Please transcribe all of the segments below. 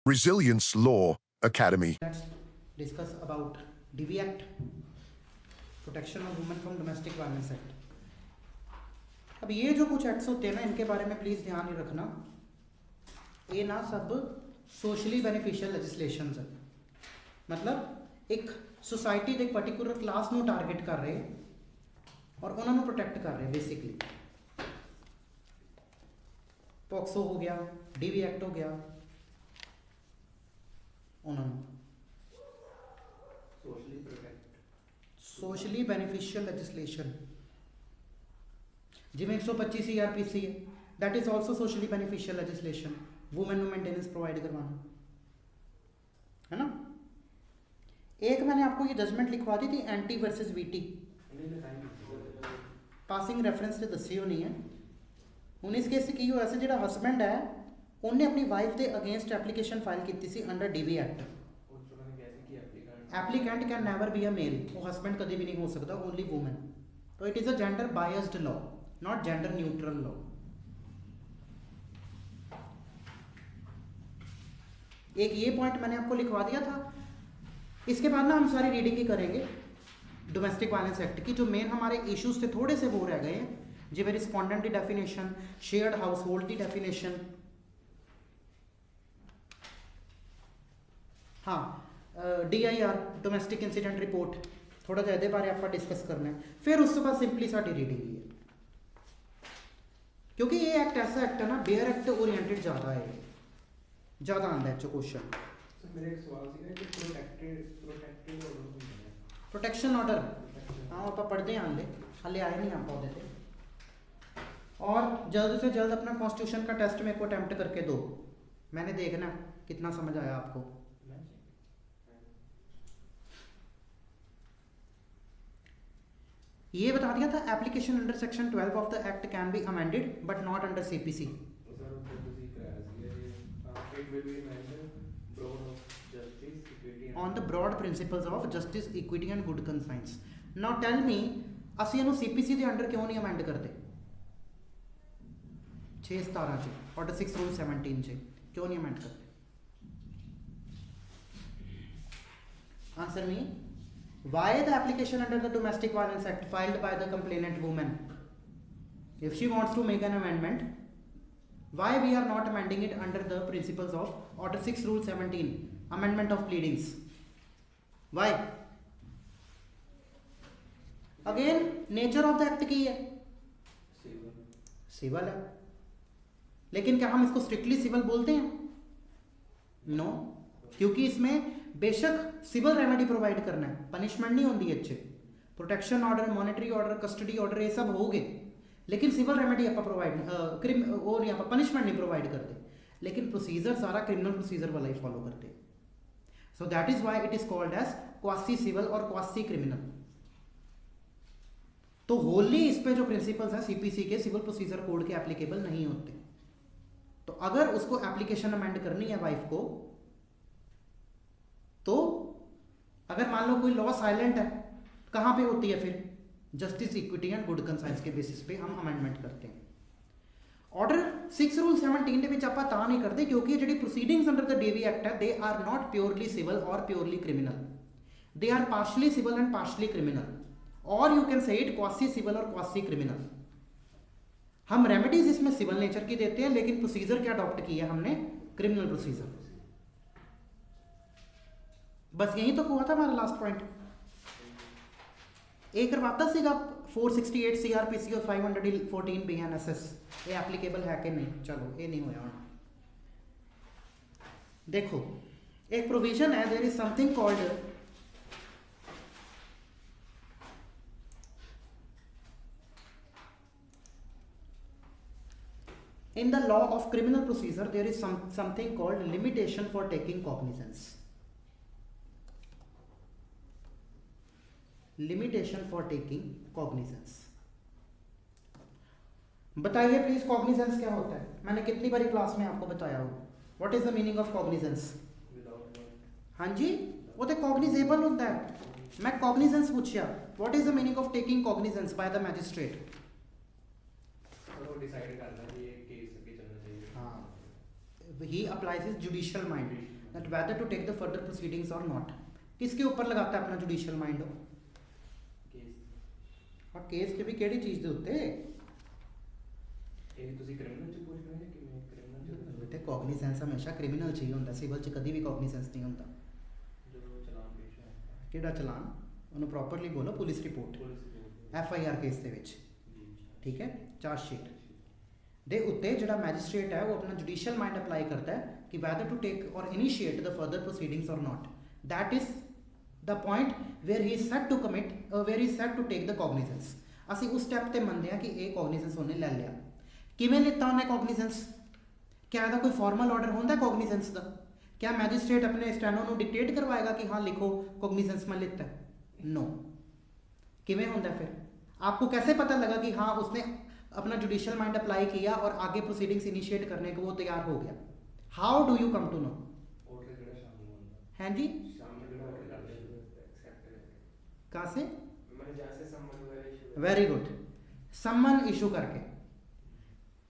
Resilience Law Academy. Let's discuss about DV Act, Protection of Women from Domestic Violence Act. अब ये जो कुछ acts होते हैं ना, इनके बारे में प्लीज़ ध्यान ही रखना, ये ना सब सोशली बेनिफिशियल लेजिस्लेशंस है। मतलब एक सोसाइटी ਦੇ ਇੱਕ ਪਾਰਟਿਕੂਲਰ ਕਲਾਸ ਨੂੰ ਟਾਰਗੇਟ ਕਰ ਰਹੇ ਔਰ ਉਹਨਾਂ ਨੂੰ ਪ੍ਰੋਟੈਕਟ ਕਰ ਰਹੇ ਬੇਸਿਕਲੀ। ਪੋਕਸੋ ਹੋ ਗਿਆ, ਡੀਵੀ ਐਕਟ ਹੋ ਗਿਆ, ਉਹਨਾਂ ਨੂੰ सोशली बेनिफिशियल लेजिस्लेशन जिमें 125 CRPC है, that is also socially beneficial legislation. Women को मेंटेनेंस प्रोवाइड करवाना है ना। एक मैंने आपको ये जजमेंट लिखवा दी थी, anti versus VT, passing reference से दसी होनी है। हूँ इस केस की हुआ जो हसबैंड है उन्हें अपनी वाइफ के अगेंस्ट एप्लीकेशन फाइल की see under DV act. Applicant can never be a male, वो हस्बैंड कभी भी नहीं हो सकता, ओनली वुमेन। तो it is a gender biased law, not gender neutral law. एक ये पॉइंट मैंने आपको लिखवा दिया था। इसके बाद ना हम सारी रीडिंग ही करेंगे डोमेस्टिक वायलेंस एक्ट की। जो मेन हमारे इश्यूज थे थोड़े से वो रह गए हैं, जिवें रिस्पोंडेंट की डेफिनेशन, शेयर्ड हाउस होल्ड की डेफिनेशन, हाँ DIR डोमेस्टिक इंसीडेंट रिपोर्ट, थोड़ा जिहा इहदे बारे आप डिस्कस करना है। फिर उस तो बाद सिंपली साडी रीडिंग ही है, क्योंकि ये एक्ट ऐसा एक्ट है ना, बेयर एक्ट ओरिएंटेड ज़्यादा है, ज़्यादा आंदा है क्वेश्चन। मेरा एक सवाल सीगा कि प्रोटेक्टेड प्रोटेक्शन ऑर्डर, हाँ आप पढ़ते हैं हाले आए नहीं आप पौधे थे। और जल्द से जल्द अपना कॉन्स्टिट्यूशन का टेस्ट मेरे को अटैम्प्ट करके दो, मैंने देखना कितना समझ आया आपको। ये बता दिया था application under section 12 of the act can be amended but not under CPC on the broad principles of justice, equity and good conscience. Now tell me, ਅਸੀਂ ਇਹਨੂੰ CPC ਦੇ ਅੰਡਰ ਕਿਉਂ ਨਹੀਂ ਅਮੈਂਡ ਕਰਦੇ? 6-17 ਚ ਆਰਡਰ 6 ਰੂਲ 17 ਚ ਕਿਉਂ ਨਹੀਂ ਅਮੈਂਡ ਕਰਦੇ? Answer me, why the application under the Domestic Violence Act filed by the complainant woman, if she wants to make an amendment, why we are not amending it under the principles of order 6 rule 17 amendment of pleadings? Why? Again nature of the act की है, civil है, लेकिन क्या हम इसको strictly civil बोलते हैं? No, क्योंकि इसमें बेशक सिविल रेमेडी प्रोवाइड करना है, पनिशमेंट नहीं होती अच्छे, protection order, monetary order, custody order ये सब हो गए, लेकिन सिविल रेमेडी आप प्रोवाइड वो नहीं, आप पनिशमेंट नहीं प्रोवाइड करते, लेकिन प्रोसीजर सारा क्रिमिनल प्रोसीजर वाला ही फॉलो करते हैं। So that is why it is called as quasi civil और क्वासी क्रिमिनल। तो होली इस पे जो प्रिंसिपल्स हैं CPC के, सिविल प्रोसीजर कोड के एप्लीकेबल नहीं होते। तो अगर उसको एप्लीकेशन अमेंड करनी है वाइफ को, तो अगर मान लो कोई लॉ साइलेंट है, कहाँ पे होती है फिर? Justice, equity and good conscience के बेसिस पे हम अमेंडमेंट करते हैं। ऑर्डर 6 रूल 17 ਦੇ ਵਿੱਚ ਆਪਾਂ ਤਾਂ ਨਹੀਂ ਕਰਦੇ क्योंकि ਜਿਹੜੀ proceedings under the DV act है, they are not purely civil और purely criminal, they are partially civil and partially criminal, और you can say it quasi civil और क्वासी क्रिमिनल। हम रेमेडीज इसमें सिविल नेचर की देते हैं, लेकिन प्रोसीजर क्या अडॉप्ट किया हमने? Criminal procedure. बस यही तो हुआ था हमारा लास्ट पॉइंट। ये करवाता सीगा 468 CRPC और 514 BNSS, ये एप्लीकेबल है कि नहीं? चलो ये नहीं होया। देखो एक प्रोविजन है, there is something called in the law of criminal procedure, there is something called limitation for taking cognizance, limitation for taking cognizance. बताइए प्लीज कॉग्निजेंस क्या होता है? मैंने कितनी बारी क्लास में आपको बताया हो, what is the meaning of cognizance? हाँ जी, वो तो कॉग्निजेबल होता है। मैं कॉग्निजेंस पूछा, what is the meaning of taking cognizance by the magistrate? Decide करना कि ये केस के चलना चाहिए। हाँ, he applies his judicial mind that whether to take the further proceedings और नॉट। किसके ऊपर लगाता है अपना जुडिशियल माइंड? हाँ केस के भी केड़ी चीज़ दे उत्ते बेटे कॉग्निसेंस हमेशा क्रिमिनल चाहिए होंदा, सिविल च कभी भी कॉग्निसेंस नहीं होंदा। केड़ा चलान उन्होंने प्रॉपरली बोलो, पुलिस रिपोर्ट FIR केस दे विच, ठीक है, चार्जशीट दे उत्ते जिहड़ा मैजिस्ट्रेट है वो अपना जुडिशियल माइंड अप्लाई करता है कि वैदर टू टेक और इनिशिएट द फर्दर प्रोसीडिंग्स और not. That is the point where he is set to commit where he is set to take the cognizance. ਅਸੀਂ उस स्टैप ਤੇ ਮੰਨਦੇ ਹਾਂ कि ਇਹ कॉग्निजेंस ਉਹਨੇ ਲੈ ਲਿਆ। ਕਿਵੇਂ ਲਿੱਤਾ ਉਹਨੇ कॉग्निजेंस? क्या ਇਹਦਾ ਕੋਈ ਫਾਰਮਲ ਆਰਡਰ ਹੁੰਦਾ कॉग्निजेंस ਦਾ? क्या मैजिस्ट्रेट अपने स्टैनो ਨੂੰ डिक्टेट करवाएगा कि हाँ लिखो कॉग्निजेंस में लिखता है? नो। किवें होंदा फिर? आपको कैसे पता लगा कि हाँ उसने अपना जुडिशियल माइंड अप्लाई किया और आगे प्रोसीडिंग्स इनिशिएट करने को वो तैयार हो गया? How do you come to know? हैं जी कहाँ से? वेरी गुड, समन इशू करके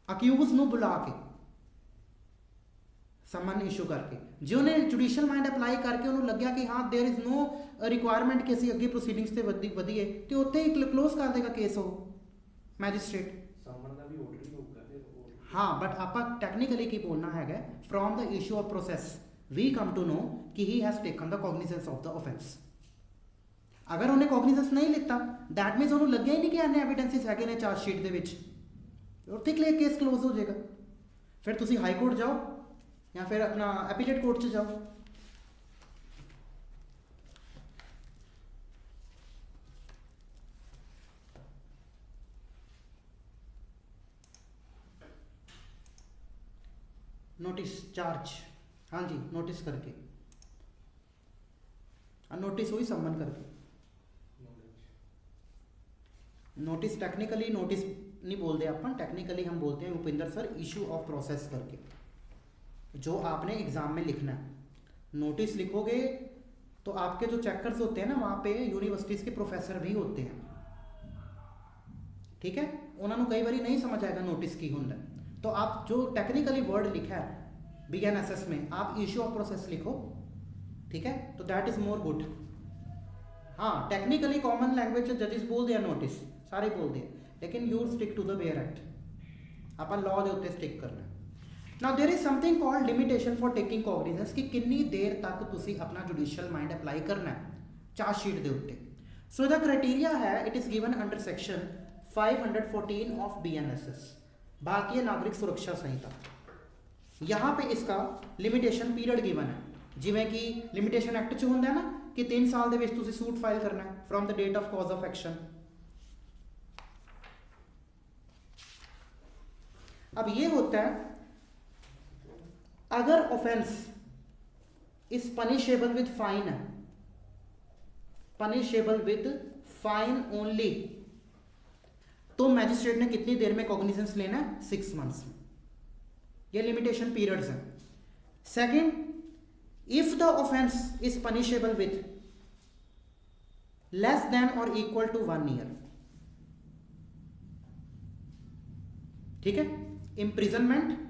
अक्यूज ਨੂੰ बुला के समन इशू करके जो ने जुडिशियल माइंड अप्लाई करके उन्होंने लग्या कि हाँ देयर इज नो रिक्वायरमेंट कि ਅਸੀਂ ਅੱਗੇ ਪ੍ਰੋਸੀਡਿੰਗਸ ਤੇ ਵਧੀਏ ਤੇ ਉੱਥੇ ਹੀ क्लोज कर देगा केस ਉਹ मैजिस्ट्रेट। समन ਦਾ ਵੀ ਆਰਡਰ ਹੀ ਹੋਊਗਾ ਫਿਰ। हाँ बट ਆਪਾਂ ਟੈਕਨੀਕਲੀ ਕੀ ਬੋਲਣਾ ਹੈਗਾ, from the issue of process we come to know कि he has taken the cognizance of the offence. अगर उन्हें कॉग्निजेंस नहीं लिता दैट मीनस उन्होंने लगे ही नहीं कि इन्ने एविडेंसिस है ने चार्जशीट दे विच, उत्थे केस क्लोज हो जाएगा। फिर तुसी हाई कोर्ट जाओ या फिर अपना एपीलेट कोर्ट च जाओ। नोटिस चार्ज, हाँ जी नोटिस करके, नोटिस हुई सम्मन करके। नोटिस टेक्निकली नोटिस नहीं बोलते अपन, टेक्निकली हम बोलते हैं Bhupinder sir issue of process करके, जो आपने एग्जाम में लिखना है। नोटिस लिखोगे तो आपके जो चेकर्स होते हैं ना वहाँ पे यूनिवर्सिटीज़ के प्रोफेसर भी होते हैं, ठीक है, उन्होंने कई बार नहीं समझ आएगा नोटिस की होंगे, तो आप जो टेक्निकली वर्ड लिखा है BNSS में आप इशू ऑफ प्रोसेस लिखो, ठीक है, तो दैट इज मोर गुड। हाँ टेक्निकली कॉमन लैंग्वेज जजेस बोलते हैं नोटिस सारे बोलते हैं, लेकिन you stick to the bare act, आप लॉ के उत्ते स्टिक करना। Now there is something called limitation for taking cognizance कि कितनी देर तक तुसी अपना जुडिशियल माइंड अप्लाई करना है चार्जशीट के उत्ते। सो द क्राइटेरिया है it is given under section 514 of BNSS भारतीय नागरिक सुरक्षा संहिता। यहाँ पे इसका लिमिटेशन पीरियड गिवन है, जिमें कि लिमिटेशन एक्ट च होंदा है ना कि 3 साल दे विच तुसी सूट फाइल करना है from the date of cause of action. अब ये होता है अगर offence is punishable with fine है, पनिशेबल विद फाइन ओनली, तो मैजिस्ट्रेट ने कितनी देर में कॉग्निजेंस लेना है? 6 मंथ्स में। ये लिमिटेशन पीरियड्स हैं। Second, if the offence is punishable with less than और इक्वल टू 1 ईयर, ठीक है, इंप्रिजनमेंट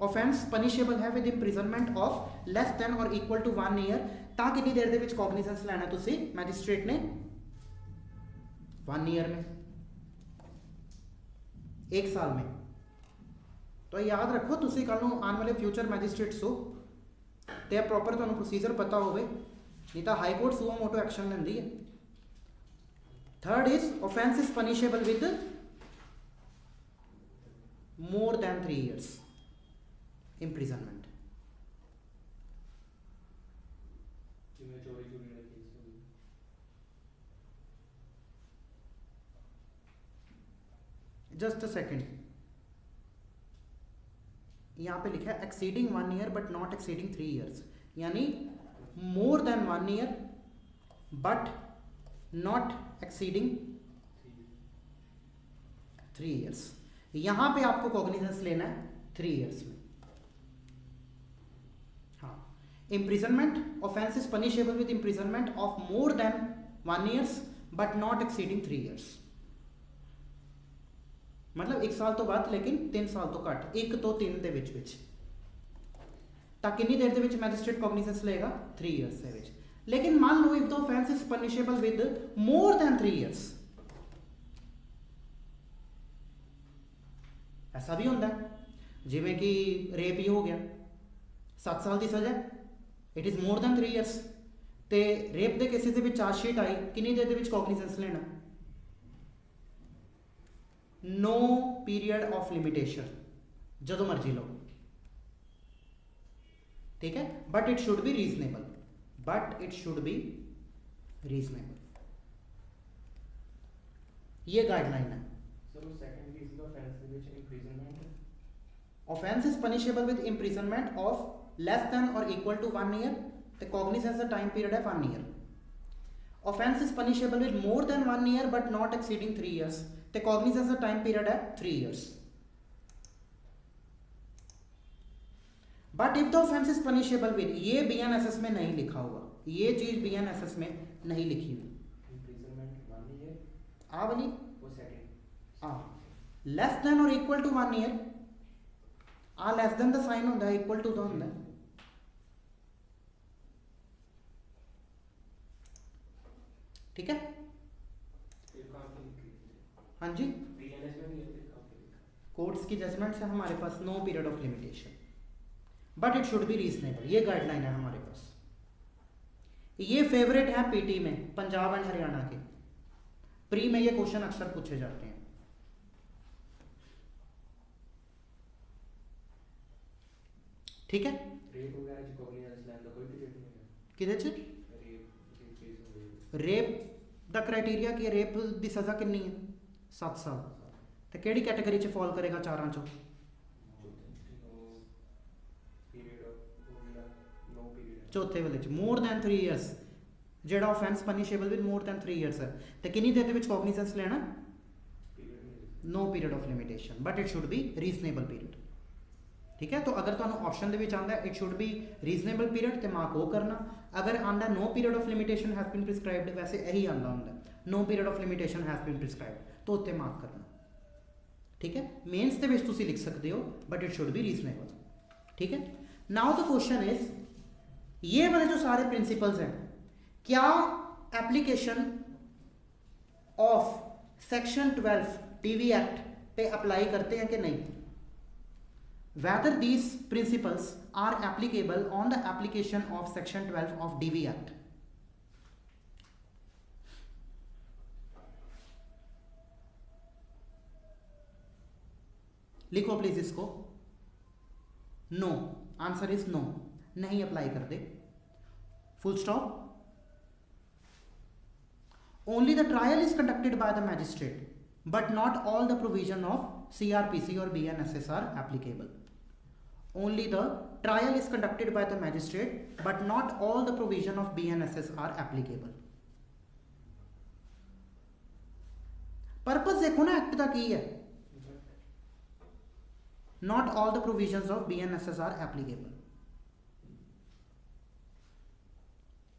ऑफेंस पनिशेबल है with imprisonment of less than और इक्वल टू 1 ईयर, ता कितनी देर दे विच कॉग्निजेंस लेना तुसी मैजिस्ट्रेट ने? 1 ईयर में, 1 साल में। तो याद रखो तुसी कल आने वाले फ्यूचर मैजिस्ट्रेट्स हो तो प्रॉपर तुहानू प्रोसीजर पता होवे, नहीं तो High Court suo motu action लेंदी है। Third is offence is punishable with more than 3 years imprisonment। Just a second, यहाँ पे लिखा है exceeding 1 year but not exceeding 3 years, यानी more than 1 year but not exceeding 3 years। यहाँ पे आपको कॉग्निजेंस लेना है 3 years में। हाँ, imprisonment offense is punishable with imprisonment of more than 1 years but not exceeding 3 years। मतलब 1 ਸਾਲ ਤੋਂ ਬਾਅਦ ਲੇਕਿਨ 3 ਸਾਲ ਤੋਂ ਘੱਟ 1 ਤੋਂ 3 ਦੇ ਵਿੱਚ ਤਾਂ ਕਿੰਨੀ ਦੇਰ ਦੇ ਵਿੱਚ ਮੈਜਿਸਟ੍ਰੇਟ ਕੌਗਨੀਜ਼ੈਂਸ ਲਏਗਾ 3 ਇਅਰਸ ਦੇ ਵਿੱਚ। ਲੇਕਿਨ ਮੰਨ ਲਓ if the offence is punishable with more than 3 years, ऐसा भी होता है जिमें कि रेप ही हो गया 7 साल की सज़ा, it is more than 3 years. तो रेप के केसिस के चार्जशीट आई कितनी देर के कॉग्निजेंस लेना, नो पीरियड ऑफ लिमिटेशन, जो मर्जी लो, ठीक है। But it should be reasonable, but it should be reasonable, ये गाइडलाइन है। Offence is punishable with imprisonment of less than or equal to 1 year, the cognizance the time period है 1 year। Offence is punishable with more than 1 year but not exceeding 3 years, the cognizance the time period है 3 years। But if the offence is punishable with, ये BNSS में नहीं लिखा हुआ, ये चीज BNSS में नहीं लिखी हुई, आ वाली लेस देन और इक्वल टू 1 ईयर, आ लेस देन दा साइन होंदा है, इक्वल टू दा होंदा है, ठीक है। हाँ जी, कोर्ट्स की जजमेंट से हमारे पास no period of limitation, but it should be reasonable, ये गाइडलाइन है हमारे पास। ये फेवरेट है पीटी में, पंजाब एंड हरियाणा के प्री में ये क्वेश्चन अक्सर पूछे जाते हैं, ठीक है। रेप दा क्राइटेरिया की रेप की सज़ा कितनी है 7 साल, तो केड़ी कैटेगरी च फॉल करेगा चारां चो, चौथे वाले मोर दैन 3 ईयर्स, जेड़ा offence punishable with more than 3 years है, तो कितनी देर के कॉग्निजेंस लेना, no period of limitation, but it should be reasonable period, ठीक है। तो अगर तुहानू ऑप्शन दे विच आंदा it should be reasonable period, तो मार्क वो करना। अगर आंदा no period of limitation has been prescribed, वैसे यही आंदा हुंदा no period of limitation has been prescribed, तो उत्ते मार्क करना, ठीक है। मेन्स दे विच तुसीं लिख सकते हो, but it should be reasonable, ठीक है। नाउ द क्वेश्चन इज, ये वाले जो सारे प्रिंसिपल्स हैं, क्या application of section 12 DV act पे अप्लाई करते हैं कि नहीं, whether these principles are applicable on the application of section 12 of DV Act। लिखो प्लीज इसको, नो, आंसर इज नो, नहीं अप्लाई करते, full stop. Only the trial is conducted by the magistrate but not all the provision of CRPC or BNSS are applicable। Only the trial is conducted by the magistrate but not all the provision of BNSS are applicable। Purpose देखो ना act का की है, not all the provisions of BNSS are applicable।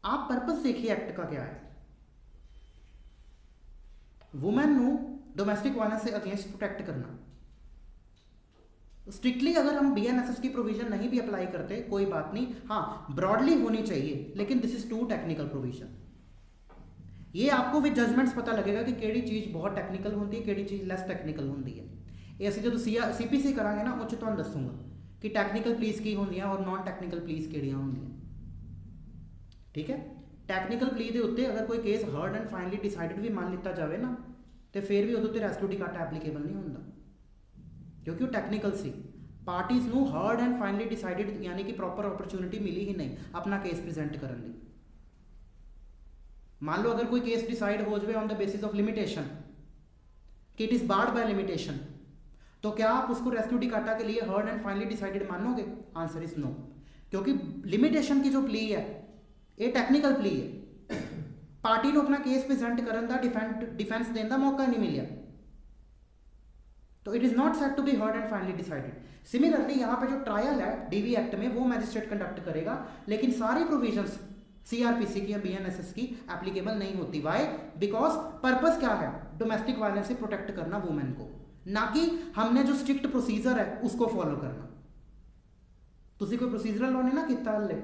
आप purpose देखिए act का क्या है, वुमेन नू डोमेस्टिक वायलेंस से अगेंस्ट प्रोटेक्ट करना। स्ट्रिक्टली अगर हम BNSS की प्रोविजन नहीं भी अप्लाई करते कोई बात नहीं, हाँ ब्रॉडली होनी चाहिए, लेकिन this is too technical provision. ये आपको विद जजमेंट्स पता लगेगा कि केड़ी चीज़ बहुत टेक्निकल होती है, केड़ी चीज़ लैस टेक्निकल होती है। ये असं जो CPC करांगे ना, उस तुहानू दसूंगा कि टेक्निकल प्लीज की होंदियां और नॉन टेक्निकल प्लीज केड़ियां होंदियां, ठीक है। टेक्निकल प्ली के उत्ते अगर कोई case heard and finally decided भी मान लिता जाए ना, तो फिर भी उदों रेस्क्यू डिकाटा एप्लीकेबल नहीं होंदा, क्योंकि वो टेक्निकल सी। पार्टीज़ नू हर्ड एंड फाइनली डिसाइडेड यानी कि प्रॉपर अपॉर्चुनिटी मिली ही नहीं अपना केस प्रेजेंट करने की। मान लो अगर कोई केस डिसाइड हो जाए on the basis of limitation कि it is barred by limitation, तो क्या आप उसको रेस्क्यू डिकाटा के लिए हर्ड एंड फाइनली डिसाइडेड मानोगे? आंसर इज नो, क्योंकि लिमिटेशन की जो प्ली है ये टेक्निकल प्ली है, पार्टी को अपना केस प्रेजेंट करने का डिफेंस देने का मौका नहीं मिला, तो it is not set to be heard and finally decided. Similarly यहाँ पे जो ट्रायल है DV एक्ट में वो मैजिस्ट्रेट कंडक्ट करेगा, लेकिन सारी प्रोविजंस CRPC की या BNSS की एप्लीकेबल नहीं होती। वाई? बिकॉज पर्पस क्या है? डोमेस्टिक वायलेंस से प्रोटेक्ट करना वुमेन को। ना कि हमने जो स्ट्रिक्ट प्रोसीजर है उसको फॉलो करना। ਤੁਸੀਂ कोई प्रोसीजरल लॉ नहीं ना किता हले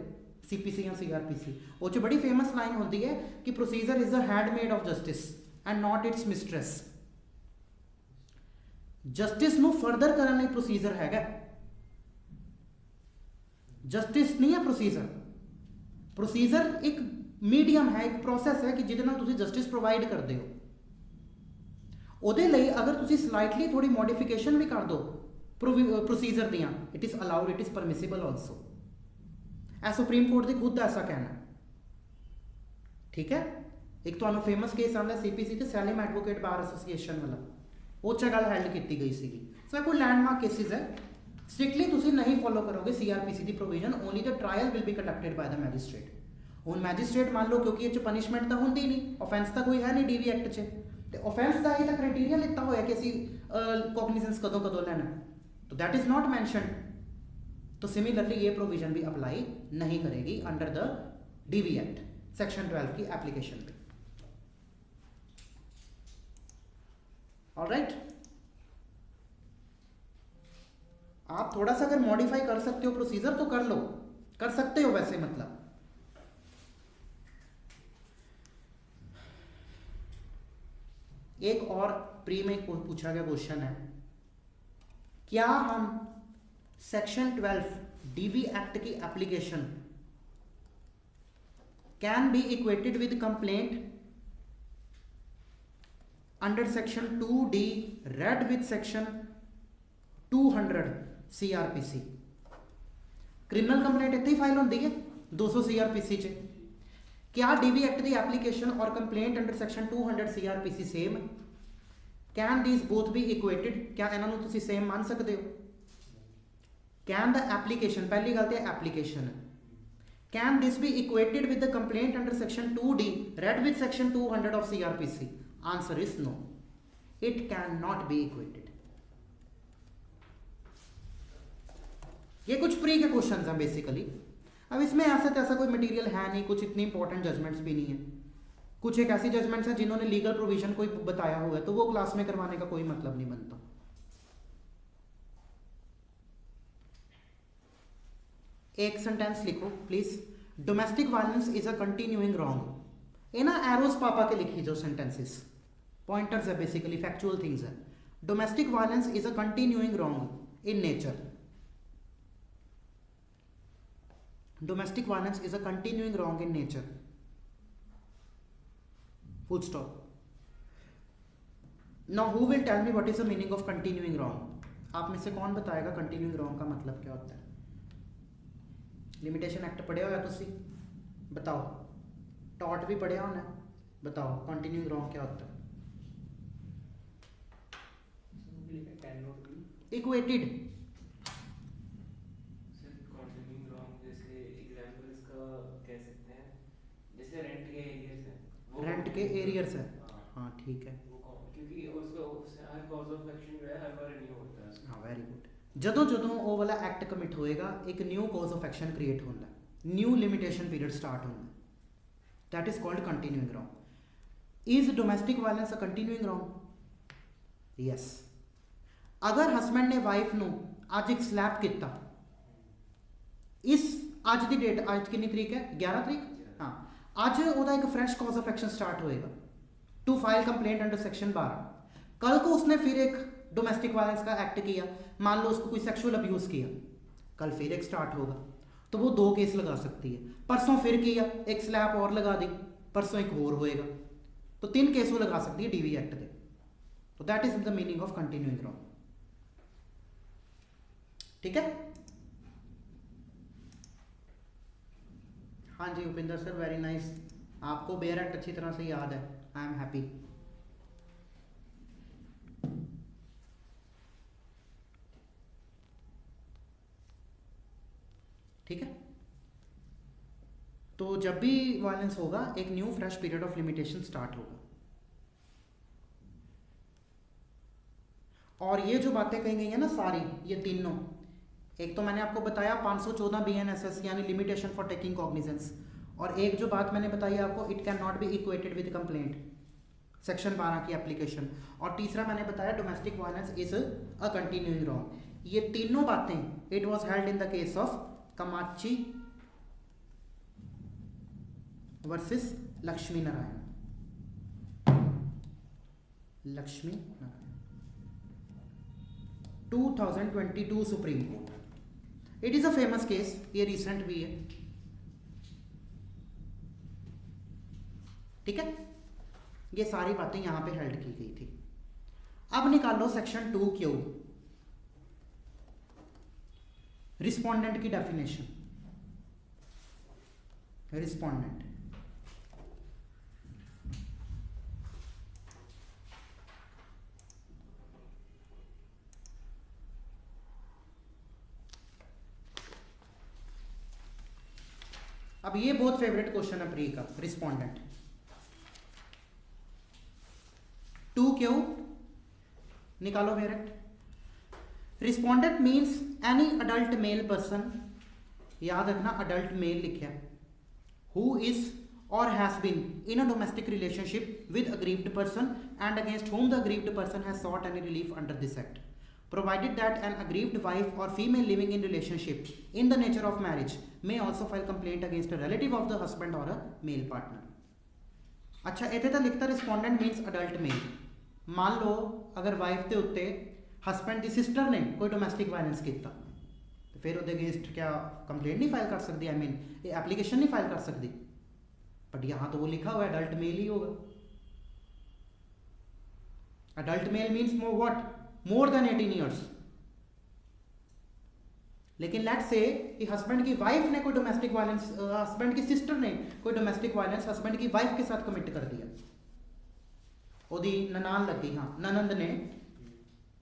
CPC या CRPC, वो बड़ी फेमस लाइन होती है कि procedure is the handmade of justice and not it's mistress. Justice ਨੂੰ फर्दर करने ਲਈ प्रोसीजर हैगा, जस्टिस नहीं है प्रोसीजर। प्रोसीजर एक मीडियम है, एक प्रोसैस है कि जिहदे नाल तुसीं जस्टिस प्रोवाइड करते हो। ਉਹਦੇ ਲਈ अगर तुसीं स्लाइटली थोड़ी मॉडिफिकेशन भी कर दो प्रोसीजर दियां, it is allowed, it is permissible also. A supreme court की खुद ऐसा कहना, ठीक है। एक तो फेमस केस आंदा CPC ते सैलिम एडवोकेट बार एसोसीएशन वाला, वो च गल हैंड की गई सी। सो कोई लैंडमार्क केसिस है, स्ट्रिक्टली तुसीं नहीं फॉलो करोगे CRPC की provision, only the trial will be conducted by the magistrate. हुण मैजिस्ट्रेट मान लो क्योंकि ये पनिशमेंट तो होंगी नहीं, ऑफेंस तो कोई है नहीं DV एक्ट च, तो ऑफेंस का ये तो क्राइटेरिया लिता होया कि असीं कॉग्निजेंस कदों कदों लैना, तो दैट इज नॉट मैंशनड। तो सिमिलरली ये प्रोविजन भी अप्लाई नहीं करेगी under the DV act section 12 की एप्लीकेशन पे। ऑलराइट, आप थोड़ा सा अगर मॉडिफाई कर सकते हो प्रोसीजर तो कर लो, कर सकते हो वैसे। मतलब एक और प्री में पूछा गया क्वेश्चन है, क्या हम सेक्शन 12 DV एक्ट की application can be equated with complaint under section 2D read with section 200 CRPC। Criminal complaint इतनी फाइल होती है 200 CRPC च, क्या DV एक्ट की एप्लीकेशन और complaint under section 200 CRPC same? Can these both be equated? क्या इन्हों तुसीं सेम मान सकते हो? कैन द एप्लीकेशन, पहली गल तो application, can this be equated with the complaint under section 2D read with section 200 of CRPC? Answer is no, it can not be equated. ये कुछ प्री के क्वेश्चंस हैं बेसिकली। अब इसमें ऐसा तैसा कोई मटेरियल है नहीं, कुछ इतनी इंपॉर्टेंट जजमेंट्स भी नहीं है, कुछ एक ऐसी जजमेंट्स हैं जिन्होंने लीगल प्रोविजन कोई बताया हुआ है, तो वो क्लास में करवाने का कोई मतलब नहीं बनता। एक सेंटेंस लिखो please, domestic violence is a continuing wrong. ये ना एरोस पापा के लिखी जो सेंटेंसेस, पॉइंटर्स है बेसिकली, फैक्चुअल थिंग्स है। Domestic violence is a continuing wrong in nature. Domestic violence is a continuing wrong in nature. Full stop. Now who will tell me what is the meaning of continuing wrong? आप में से कौन बताएगा continuing wrong का मतलब क्या होता है? लिमिटेशन एक्ट पढ़े हो या तुसी बताओ, टॉट भी पढ़े होना, बताओ continuing wrong क्या होता है? Equated। रेंट के एरियर्स है, हाँ ठीक है, क्योंकि उसका हर कॉज ऑफ एक्शन जो है हर बार रिन्यू होता है। हाँ वेरी गुड। जदों जदों वो वाला एक्ट कमिट होएगा एक new cause of action create होता है, न्यू लिमिटेशन पीरियड स्टार्ट होता है, that is called continuing wrong. Is domestic violence a continuing wrong? Yes. अगर हस्बैंड ने वाइफ नू आज एक स्लैप किया, इस आज की डेट, आज कितनी तरीक है? 11 तरीक, हाँ, आज ਉਹਦਾ एक fresh cause of action start होएगा to file complaint under section 12। कल को उसने फिर एक डोमेस्टिक वायलेंस का एक्ट किया, मान लो उसको कोई सेक्सुअल अब्यूज किया, कल फिर एक स्टार्ट होगा, तो वो 2 केस लगा सकती है। परसों फिर किया, एक स्लैप और लगा दी, परसों एक और होएगा, तो 3 केस वो लगा सकती है DV एक्ट के। तो that is the meaning of continuing wrong. ठीक है, हाँ जी उपिंदर सर, वेरी नाइस, आपको बेयर एक्ट अच्छी तरह से याद है, आई एम हैप्पी। ठीक है, तो जब भी वायलेंस होगा एक new fresh period of limitation start होगा। और ये जो बातें कही गई है ना सारी, ये तीनों, एक तो मैंने आपको बताया 514 BNSS यानी लिमिटेशन फॉर टेकिंग कॉग्निजेंस, और एक जो बात मैंने बताई आपको, it can not be equated with complaint. Section 12 की एप्लीकेशन। और तीसरा मैंने बताया domestic violence is a continuing wrong. ये तीनों बातें it was held in the case of Kamachi versus Lakshmi Narayan. Lakshmi Narayan 2022 supreme court. It is a famous case, ये रिसेंट भी है, ठीक है। ये सारी बातें यहां पे हेल्ड की गई थी। अब निकालो सेक्शन 2Q, रिस्पोंडेंट की डेफिनेशन। रिस्पोंडेंट अब ये बहुत फेवरेट क्वेश्चन है प्री का। रिस्पोंडेंट 2Q निकालो direct. Respondent means any adult male person, याद रखना अडल्ट मेल लिखा, who is or has been in a domestic relationship with aggrieved person and against whom the aggrieved person has sought any relief under this act, provided that an aggrieved wife or female living in relationship in the nature of marriage may also file complaint against a relative of the husband or a male partner। अच्छा इतने तो लिखता respondent means adult mail. मान लो अगर wife के उत्ते husband की sister ने कोई डोमेस्टिक वायलेंस किया तो फिर उसके अगेंस्ट क्या कंप्लेंट नहीं फाइल कर सकती, आई मीन एप्लीकेशन नहीं फाइल कर सकती। बट यहाँ तो वो लिखा हुआ है अडल्ट मेल ही होगा। Adult mail means more than 18 years. लेकिन लेट्स से कि हस्बैंड की वाइफ ने कोई डोमेस्टिक वायलेंस, हस्बैंड की सिस्टर ने कोई डोमेस्टिक वायलेंस हस्बैंड की वाइफ के साथ कमिट कर दिया। ओदी ननान लगी, हाँ ननंद ने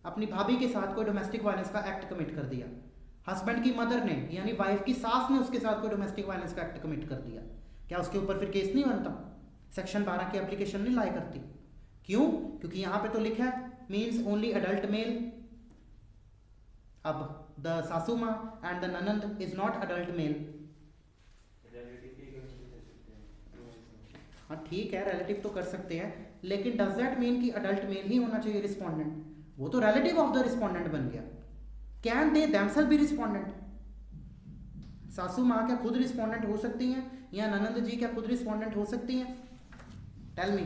अपनी भाभी के साथ कोई डोमेस्टिक वायलेंस का एक्ट कमिट कर दिया। हस्बैंड की मदर ने यानी वाइफ की सास ने उसके साथ कोई डोमेस्टिक वायलेंस का एक्ट कमिट कर दिया, क्या उसके ऊपर फिर केस नहीं बनता? सेक्शन 12 की एप्लीकेशन नहीं लाई करती। क्यों? क्योंकि यहाँ पे तो लिखा है मीन्स ओनली अडल्ट मेल। अब द सासू माँ एंड द ननंद इज नॉट अडल्ट मेल। हाँ ठीक है रिलेटिव तो कर सकते हैं, लेकिन डज दैट मीन कि अडल्ट मेल ही होना चाहिए रिस्पोंडेंट? वो तो रिलेटिव ऑफ द रिस्पोंडेंट बन गया। Can they themselves be respondent? सासू माँ क्या खुद रिस्पोंडेंट हो सकती हैं, या ननंद जी क्या खुद रिस्पोंडेंट हो सकती हैं? Tell me.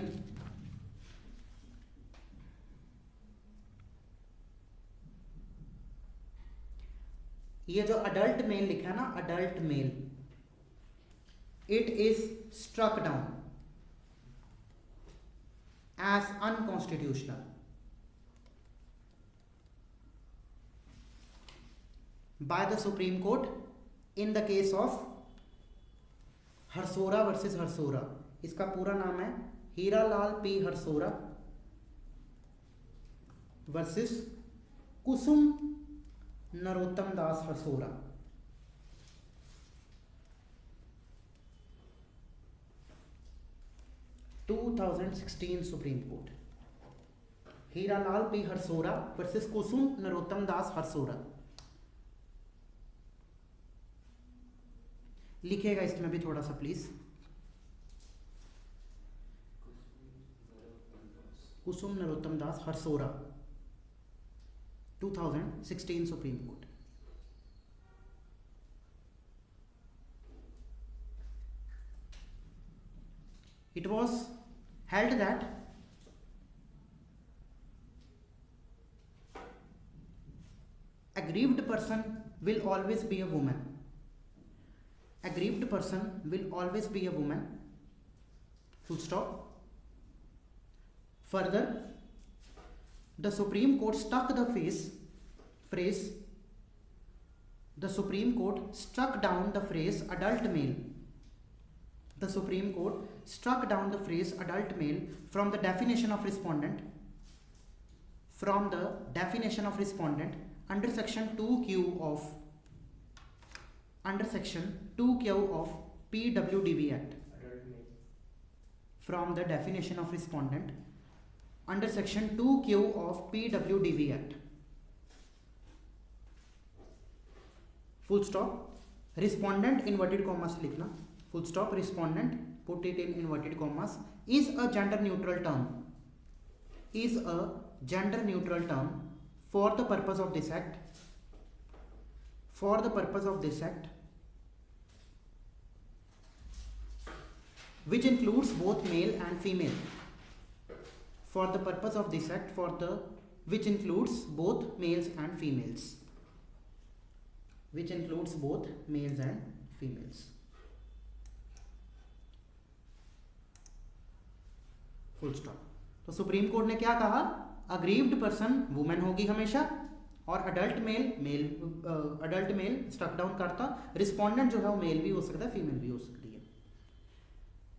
ये जो अडल्ट मेल लिखा है ना, adult male, it is struck down as unconstitutional by the Supreme Court in the case of Harsora versus Harsora. इसका पूरा नाम है Hiralal P Harsora versus Kusum Narottam Das Harsora. Supreme court, Hiralal P Harsora versus Kusum Narottam Das Harsora. लिखेगा इसमें भी थोड़ा सा please. Kusum Narottam Das Harsora 2016 supreme court. It was held that aggrieved person will always be a woman. Aggrieved person will always be a woman. Full stop. Further, the Supreme Court struck the phrase. The Supreme Court struck down the phrase adult male. The Supreme Court struck down the phrase adult male from the definition of respondent under section 2Q of PWDB Act. From the definition of respondent under section 2Q of PWDB Act. Full stop. Respondent inverted commas लिखना। Full stop. Respondent, put it in inverted commas, is a gender neutral term is a gender neutral term for the purpose of this act, for the purpose of this act, which includes both male and female, for the purpose of this act, which includes both males and females, which includes both males and females. Full stop. तो supreme court ने क्या कहा, aggrieved person women होगी हमेशा, और adult mail stuck down करता, respondent जो है वो मेल भी हो सकता है, फीमेल भी हो सकती है।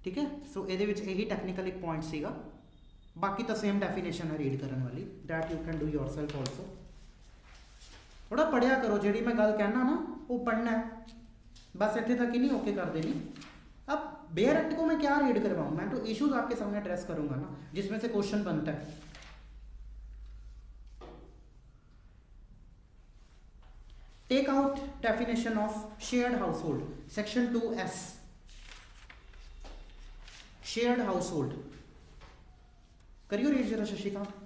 ठीक है, सो ਇਹਦੇ ਵਿੱਚ ਇਹੀ ਟੈਕਨੀਕਲ ਇੱਕ ਪੁਆਇੰਟ ਸੀਗਾ, ਬਾਕੀ ਤਾਂ ਸੇਮ ਡੈਫੀਨੇਸ਼ਨ ਹੈ ਰੀਡ ਕਰਨ ਵਾਲੀ, that you can do yourself also. थोड़ा पढ़िया करो, ਜਿਹੜੀ मैं गल कहना ना वो पढ़ना है, बस इतने तक ही नहीं ओके कर देनी। अब बेयर एक्ट को मैं क्या रीड करवाऊँ, मैं तो इश्यूज आपके सामने एड्रेस करूंगा ना, जिसमें से क्वेश्चन बनता है। Take out definition of shared household, section 2S, shared household करियो रीड जरा Shashikant.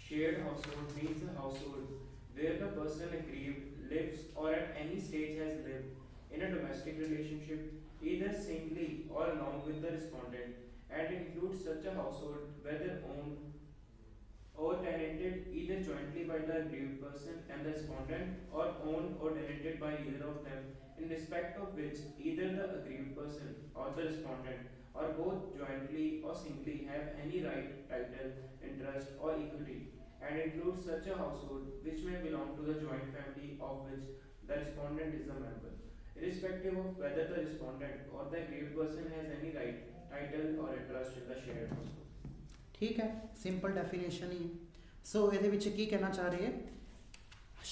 Shared household means a household where the person aggrieved lives or at any stage has lived in a domestic relationship, either singly or along with the respondent, and includes such a household whether owned or tenanted either jointly by the aggrieved person and the respondent, or owned or tenanted by either of them, in respect of which either the aggrieved person or the respondent, or both jointly or singly, have any right, title, interest or equity, and includes such a household which may belong to the joint family of which the respondent is a member, irrespective of whether the respondent or the aggrieved person has any right, title or interest in the shared household। ठीक है, simple definition ही है। सो ਇਹਦੇ ਵਿੱਚ ਕੀ ਕਹਿਣਾ ਚਾਹ ਰਹੇ ਹੈ,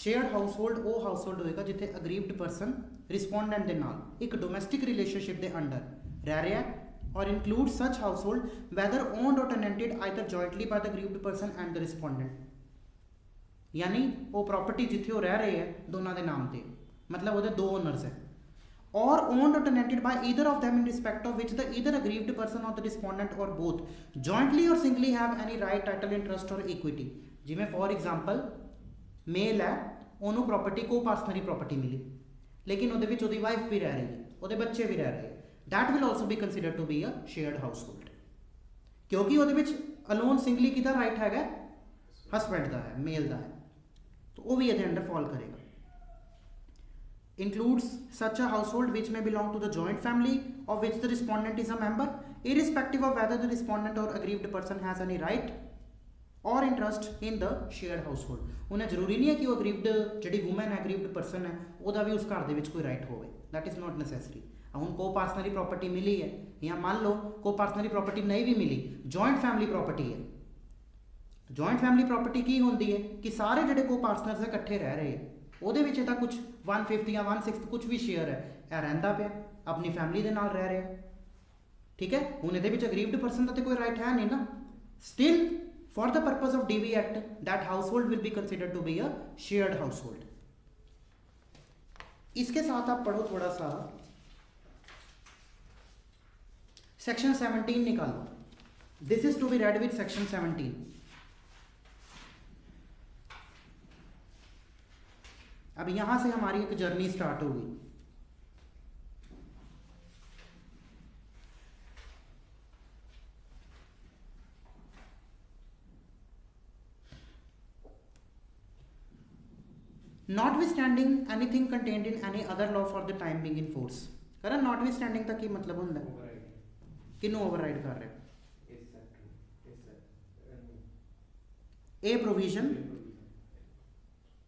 shared household ਉਹ ਹਾਊਸਹੋਲਡ ਹੋਏਗਾ ਜਿੱਥੇ ਅਗਰੀਵਡ ਪਰਸਨ ਰਿਸਪੋਂਡੈਂਟ ਦੇ ਨਾਲ ਇੱਕ ਡੋਮੈਸਟਿਕ ਰਿਲੇਸ਼ਨਸ਼ਿਪ ਦੇ ਅੰਡਰ ਰਹਿ ਰਿਹਾ ਹੈ, और include such household whether owned or tenanted either jointly by the aggrieved person and the respondent, यानी वो प्रॉपर्टी जिथे वो रह रहे हैं दोनों के नाम पे, मतलब वो दो ओनर्स है, or owned or tenanted by either of them in respect of which the either aggrieved person or the respondent or both jointly or singly have any right, title, interest or equity। जिमें for example mail है, ਉਹਨੂੰ property को parcenary property मिली, लेकिन ਉਹਦੇ ਵਿੱਚ ਉਹਦੀ wife भी रह रही है, ਉਹਦੇ बच्चे भी रह रहे हैं, that will also be considered to be a shared household, क्योंकि ਉਹਦੇ ਵਿੱਚ अलोन सिंगली किहदा राइट हैगा, हस्बैंड का है, मेल का है, तो वो भी ਇਹਦੇ अंडर फॉल करेगा। includes such a household which may belong to the joint family of which the respondent is a member, irrespective of whether the respondent or aggrieved person has any right or interest in the shared household। उन्हें जरूरी नहीं है कि वो aggrieved ਜਿਹੜੀ woman है, aggrieved person है, ਉਹਦਾ भी उस घर ਦੇ ਵਿੱਚ ਕੋਈ राइट ਹੋਵੇ, that is not necessary। ਹੁਣ को पार्सनरी प्रॉपर्टी मिली है, या मान लो को पार्सनरी प्रॉपर्टी नहीं भी मिली, जॉइंट फैमिली प्रॉपर्टी है, जॉइंट फैमिली प्रॉपर्टी की होती है कि सारे ਜਿਹੜੇ को पार्टनर्स इकट्ठे रह रहे हैं, ਉਹਦੇ ਵਿੱਚ ਇਹਦਾ ਕੁਝ 1/5 ਜਾਂ 1/6 ਕੁਝ ਵੀ ਸ਼ੇਅਰ ਹੈ, ਇਹ ਰਹਿੰਦਾ ਪਿਆ ਆਪਣੀ ਫੈਮਿਲੀ ਦੇ ਨਾਲ ਰਹਿ ਰਿਹਾ। ਠੀਕ ਹੈ, ਹੁਣ ਇਹਦੇ ਵਿੱਚ ਅਗਰੀਵਡ ਪਰਸਨ ਦਾ ਤੇ ਕੋਈ ਰਾਈਟ ਹੈ ਨਹੀਂ ਨਾ, still for the purpose of DV Act that household will be considered to be a shared household। इसके साथ आप पढ़ो थोड़ा सा सेक्शन 17 निकालो, this is to be read with section 17। अब यहां से हमारी एक जर्नी स्टार्ट होगी। Notwithstanding anything contained in any other law for the time being in force। करा notwithstanding का की मतलब होता है, किन्नू ओवरराइड कर रहे ए प्रोविजन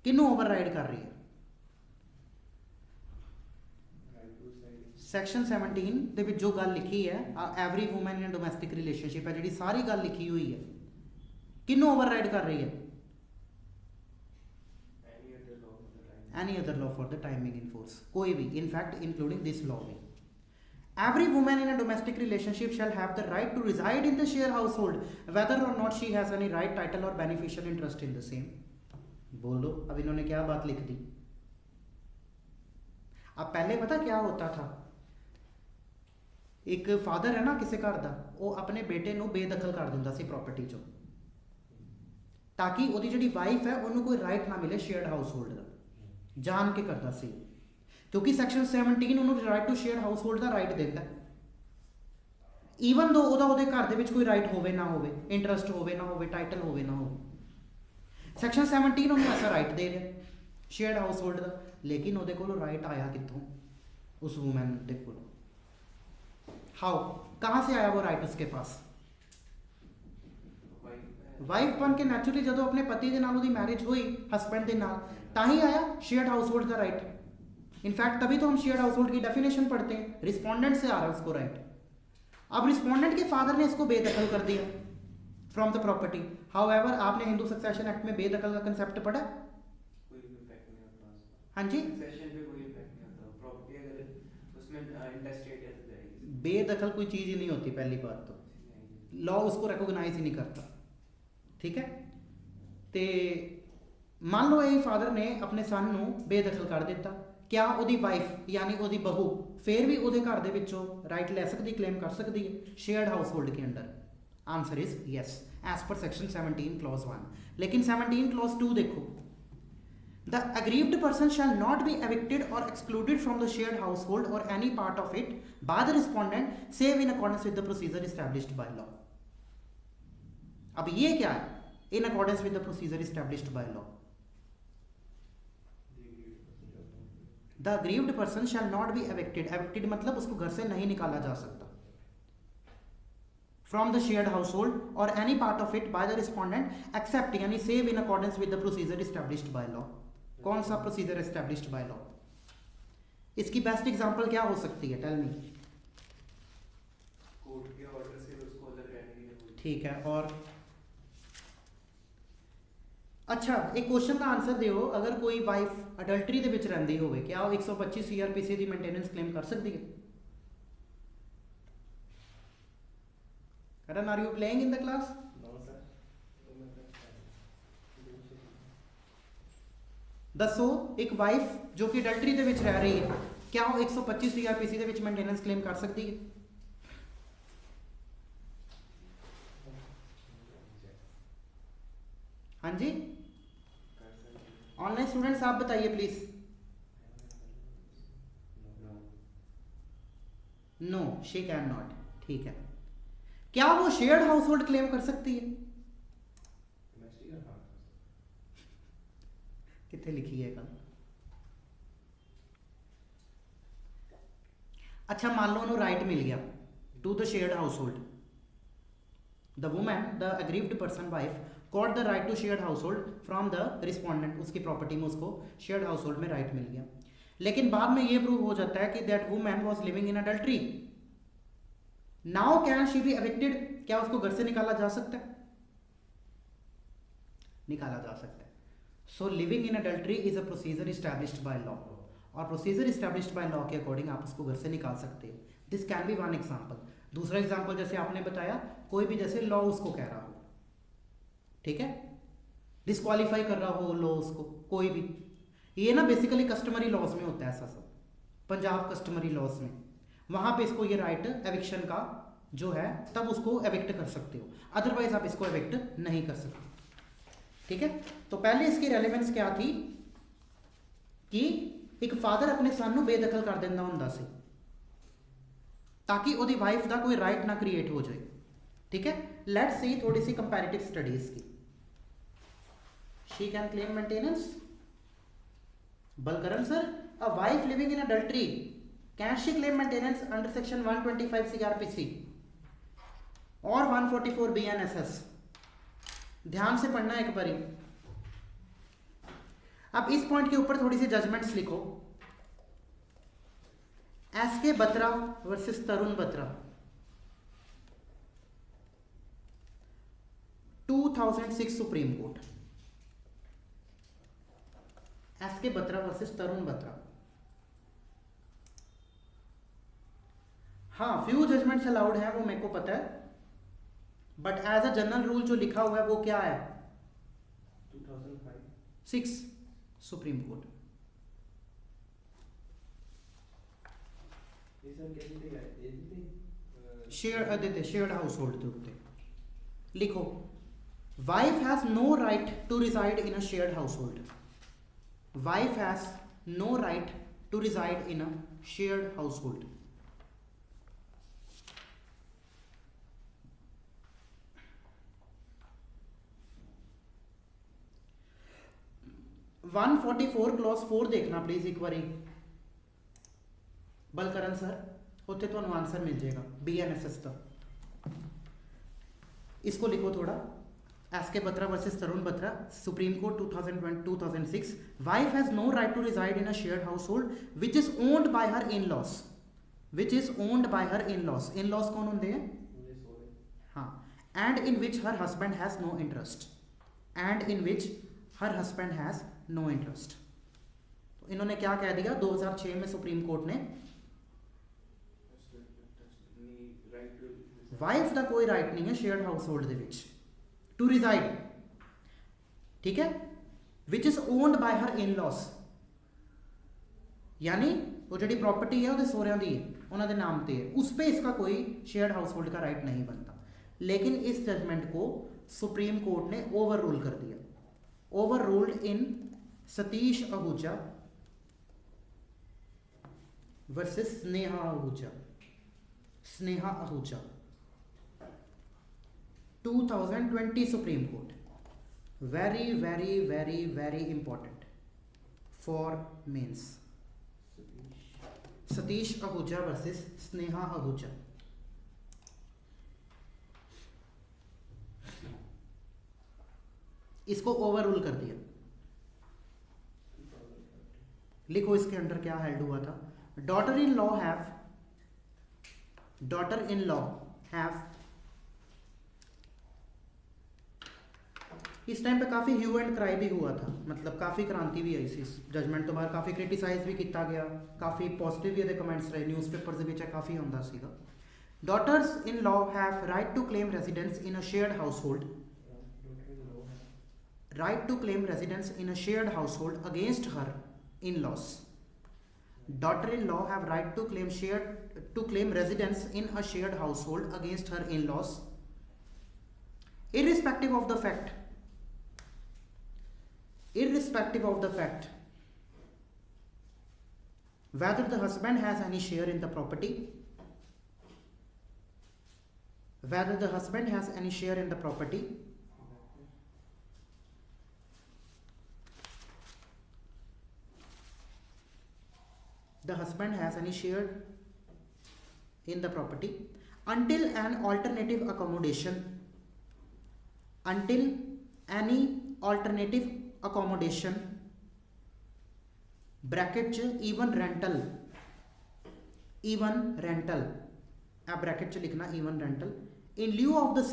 किन्नू ओवरराइड कर रही है, सैक्शन 17 ਦੇ ਵਿੱਚ जो गल लिखी है एवरी वूमन इन डोमैस्टिक रिलेशनशिप है, जी सारी गल लिखी हुई है, किन्नू ओवरराइड कर रही है, any other law for the time being in force, कोई भी, in fact including this law भी। Every woman in a domestic relationship shall have the right to reside in the share household whether or not she has any right, title or beneficial interest in the same। बोलो अब इन्होंने क्या बात लिख दी। अब पहले पता क्या होता था, ਇੱਕ ਫਾਦਰ ਹੈ ਨਾ ਕਿਸੇ ਘਰ ਦਾ, ਉਹ ਆਪਣੇ ਬੇਟੇ ਨੂੰ ਬੇਦਖਲ ਕਰ ਦਿੰਦਾ ਸੀ ਪ੍ਰਾਪਰਟੀ 'ਚੋਂ, ਤਾਂ ਕਿ ਉਹਦੀ ਜਿਹੜੀ ਵਾਈਫ ਹੈ ਉਹਨੂੰ ਕੋਈ ਰਾਈਟ ਨਾ ਮਿਲੇ ਸ਼ੇਅਰਡ ਹਾਊਸ ਹੋਲਡ ਦਾ, ਜਾਣ ਕੇ ਕਰਦਾ ਸੀ, ਕਿਉਂਕਿ ਸੈਕਸ਼ਨ 17 ਉਹਨੂੰ right to shared household ਦਾ ਰਾਈਟ ਦਿੰਦਾ, ਈਵਨ ਦੋ ਉਹਦੇ ਘਰ ਦੇ ਵਿੱਚ ਕੋਈ ਰਾਈਟ ਹੋਵੇ ਨਾ ਹੋਵੇ, ਇੰਟਰਸਟ ਹੋਵੇ ਨਾ ਹੋਵੇ, ਟਾਈਟਲ ਹੋਵੇ ਨਾ ਹੋਵੇ, ਸੈਕਸ਼ਨ 17 ਉਹਨੂੰ ਐਸਾ ਰਾਈਟ ਦੇ ਰਿਹਾ ਸ਼ੇਅਰਡ ਹਾਊਸ ਹੋਲਡ ਦਾ। ਲੇਕਿਨ ਉਹਦੇ ਕੋਲ ਰਾइट आया कितों, उस वुमेन के कोल, हाउ, कहाँ से आया वो राइट उसके पास? वाइफ बन के नैचुरली जो अपने पति के नाल मैरिज हुई हसबैंड के नाल, ताही आया शेयर्ड हाउस होल्ड का राइट। इनफैक्ट तभी तो हम शेयर्ड हाउस होल्ड की डेफिनेशन पढ़ते हैं, रिस्पोंडेंट से आ रहा है उसको राइट। अब रिस्पोंडेंट के फादर ने इसको बेदखल कर दिया फ्रॉम द प्रॉपर्टी। हाउएवर आपने हिंदू सक्सेशन एक्ट में बेदखल का कंसेप्ट पढ़ा? हाँ जी, बेदखल कोई चीज़ ही नहीं होती, पहली बात तो लॉ उसको रिकॉग्नाइज ही नहीं करता, ठीक है। तो मान लो ये फादर ने अपने सन ਨੂੰ बेदखल कर दिता, क्या ਉਹਦੀ वाइफ यानी ਉਹਦੀ बहू फिर भी ਉਹਦੇ ਘਰ ਦੇ ਵਿੱਚੋਂ राइट ले सकती, क्लेम कर सकती है शेयर्ड हाउस होल्ड के under? Answer is yes, as per section 17 clause 1। लेकिन 17 क्लॉज 2 देखो, the aggrieved person shall not be evicted or excluded from the shared household or any part of it by the respondent save in accordance with the procedure established by law। अब ये क्या है? in accordance with the procedure established by law, the aggrieved person shall not be evicted, evicted मतलब उसको घर से नहीं निकाला जा सकता, from the shared household or any part of it by the respondent except यानी save in accordance with the procedure established by law। कौन सा प्रोसीजर एस्टैब्लिश्ड बाय लॉ? इसकी बेस्ट एग्जांपल क्या हो सकती है? Tell me. कोर्ट के order से उसको अलग रहने के लिए, ठीक है। और अच्छा, एक क्वेश्चन का आंसर दियो, अगर कोई वाइफ अडल्टरी ਦੇ ਵਿੱਚ ਰਹਿੰਦੀ ਹੋਵੇ, क्या ਉਹ 125 सीआरपीसी ਦੀ मेंटेनेंस क्लेम कर सकती है? Karan, are you playing in the class? दसो, एक वाइफ जो कि अडल्टरी ਦੇ ਵਿੱਚ रह रही है, क्या वो 125 सीआरपीसी ਦੇ ਵਿੱਚ मेंटेनेंस क्लेम कर सकती है? हाँ जी, ऑनलाइन स्टूडेंट्स आप बताइए please. No, she can not, ठीक है। क्या वो शेयर्ड हाउस होल्ड क्लेम कर सकती है? कितने लिखी है कल? अच्छा, मान लो उन्हें राइट मिल गया to the shared household, the women the aggrieved person wife got the right to shared household from the respondent, उसकी प्रॉपर्टी में उसको शेयर्ड हाउस होल्ड में राइट मिल गया, लेकिन बाद में ये प्रूव हो जाता है कि that women was living in adultery, now can she be evicted? क्या उसको घर से निकाला जा सकता है? निकाला जा सकता है। So living in adultery is a procedure established by law, और प्रोसीजर इस्टेब्लिश्ड बाय लॉ के अकॉर्डिंग आप उसको घर से निकाल सकते हैं। This can be one example. दूसरा एग्जांपल जैसे आपने बताया, कोई भी जैसे लॉ उसको कह रहा हो, ठीक है, डिस्क्वालीफाई कर रहा हो लॉ उसको, कोई भी, ये ना बेसिकली कस्टमरी लॉज में होता है ऐसा सब, पंजाब कस्टमरी लॉज में, वहां पे इसको ये राइट एविक्शन का जो है तब उसको एविक्ट कर सकते हो, अदरवाइज आप इसको एविक्ट नहीं कर सकते, ठीक है। तो पहले इसकी रेलेवेंस क्या थी कि एक फादर अपने सन ਨੂੰ ਬੇਦਖਲ ਕਰ ਦਿੰਦਾ ਹੁੰਦਾ ਸੀ ਤਾਂ ਕਿ ਉਹਦੀ ਵਾਈਫ ਦਾ ਕੋਈ ਰਾਈਟ ਨਾ ਕ੍ਰੀਏਟ ਹੋ ਜਾਏ, ठीक है। लेट्स सी थोड़ी सी कंपैरेटिव स्टडीज की। She can claim maintenance, Balkaram sir, a wife living in adultery can she claim maintenance under section 125 CrPC और 144 बीएनएसएस? ध्यान से पढ़ना एक बारी। अब इस पॉइंट के ऊपर थोड़ी सी जजमेंट्स लिखो। एस के Batra versus Tarun Batra, 2006 supreme court. S के बत्रा वर्सेस तरुण बत्रा। हाँ, फ्यू जजमेंट्स अलाउड है, वो मेरे को पता है, but as a general rule जो लिखा हुआ है वो क्या है? 2006 supreme court. Shared household के उत्ते लिखो wife has no right to reside in a shared household wife has no right to reside in a shared household 144 clause 4 देखना प्लीज एक बारी बलकरण सर उत्थे तो आंसर मिल जाएगा BNSS का इसको लिखो थोड़ा SK Batra versus Tarun Batra supreme court 2006 wife has no right to reside in a shared household which is owned by her in laws which is owned by her in laws कौन होंगे हैं हाँ and in which her husband has no interest and in which her husband has no interest तो इन्होंने क्या कह दिया 2006 में सुप्रीम कोर्ट ने वाइफ का कोई राइट नहीं है shared household the which to reside ठीक है which is owned by her in laws यानी वो जी प्रॉपर्टी है वो सोहरिया की उन्होंने नाम पे है उस पर इसका कोई शेयर्ड हाउस होल्ड का राइट नहीं बनता लेकिन इस जजमेंट को सुप्रीम कोर्ट ने ओवर रूल कर दिया overruled in Satish Ahuja versus Sneha Ahuja 2020 supreme court very very very very important for men's Satish Ahuja versus Sneha Ahuja इसको ओवर रूल कर दिया लिखो इसके अंदर क्या हेल्ड हुआ था डॉटर इन लॉ हैव इस टाइम पे काफ़ी ह्यू एंड क्राई भी हुआ था मतलब काफ़ी क्रांति भी आई इस जजमेंट तो बाहर काफ़ी क्रिटिसाइज भी किया गया काफ़ी पॉजिटिव भी कमेंट्स रहे न्यूज़पेपर्स ਵਿੱਚ काफ़ी ਹੁੰਦਾ ਸੀਗਾ daughters in law have right to claim residence in a shared household right to claim residence in a shared household against her in-laws daughter-in-law have right to claim residence in a shared household against her in-laws irrespective of the fact whether the husband has any share in the property until an alternative accommodation bracket च even rental आप bracket च लिखना even rental in lieu of the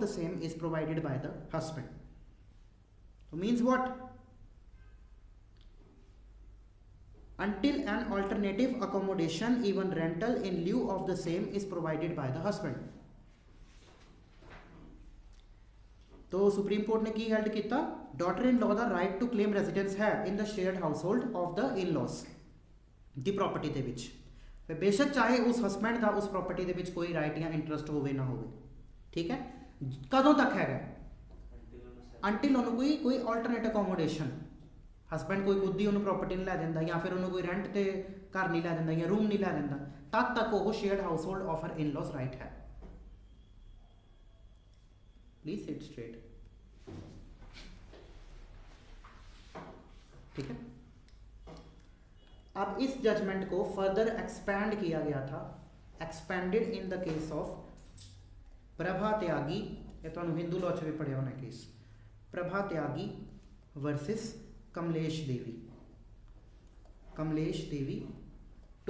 same is provided by the husband so means what until an alternative accommodation even rental in lieu of the same is provided by the husband तो supreme court ने की held किया daughter in law दा right to claim residence है in the shared household of the in laws दी property दे विच बेशक चाहे उस हस्बैंड का उस प्रॉपर्टी दे विच कोई राइट या इंटरस्ट होवे ना होवे ठीक है कदों तक है अंटिल उन्होंने कोई ऑल्टरनेट अकोमोडेशन हस्बैंड कोई खुद ही उन्होंने प्रॉपर्टी नहीं लै दिंदा या फिर उन्होंने कोई रेंट ते घर नहीं लै दिंदा या रूम नहीं लै दिंदा तद तक वो shared household of her in loss right है प्लीज सिट स्ट्रेट ठीक है अब इस जजमेंट को फर्दर एक्सपैंड किया गया था expanded in the case of Prabha Tyagi ये तो हिंदू लॉ च भी पढ़िया होना case Prabha Tyagi versus Kamlesh Devi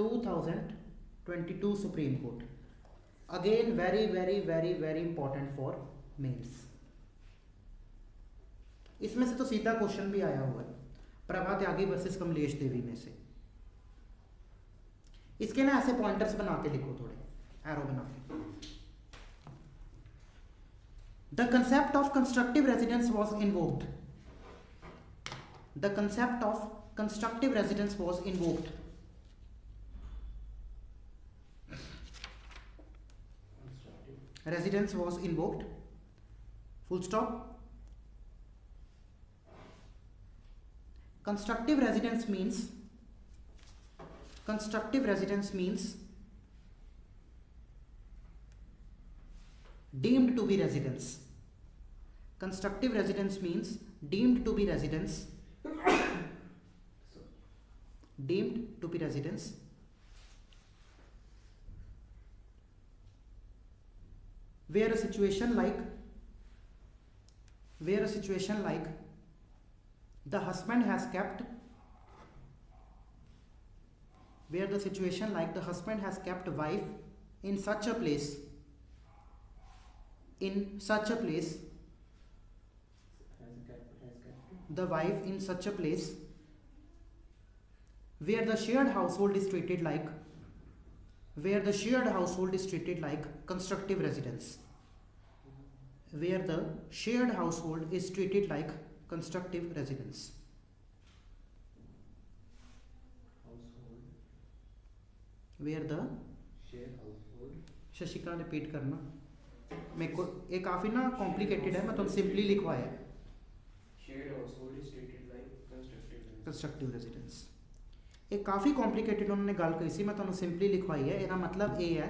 2022 supreme court again very very very very important for mains इसमें से तो सीधा क्वेश्चन भी आया हुआ है प्रभा त्यागी वर्सेस कमलेश देवी में से इसके ना ऐसे पॉइंटर्स बना के लिखो थोड़े एरो बना के the concept of constructive residence was invoked the concept of constructive residence was invoked? Residence was invoked. Full stop. Constructive residence means deemed to be residence. Constructive residence means deemed to be residence. Deemed to be residence. Where a situation like the husband has kept wife in such a place the wife in such a place where the shared household is treated like constructive residence. Where the shared household is treated like constructive residence. Where the Shashika repeat करना, मेरे को ये काफ़ी ना complicated है, मैं तो simply लिखवाया है. Shared household is treated like constructive residence. ये काफ़ी कॉम्प्लिकेटेड उन्होंने गल कही सी, मैं तो सिंपली लिखवाई है. ਇਹਦਾ मतलब ये है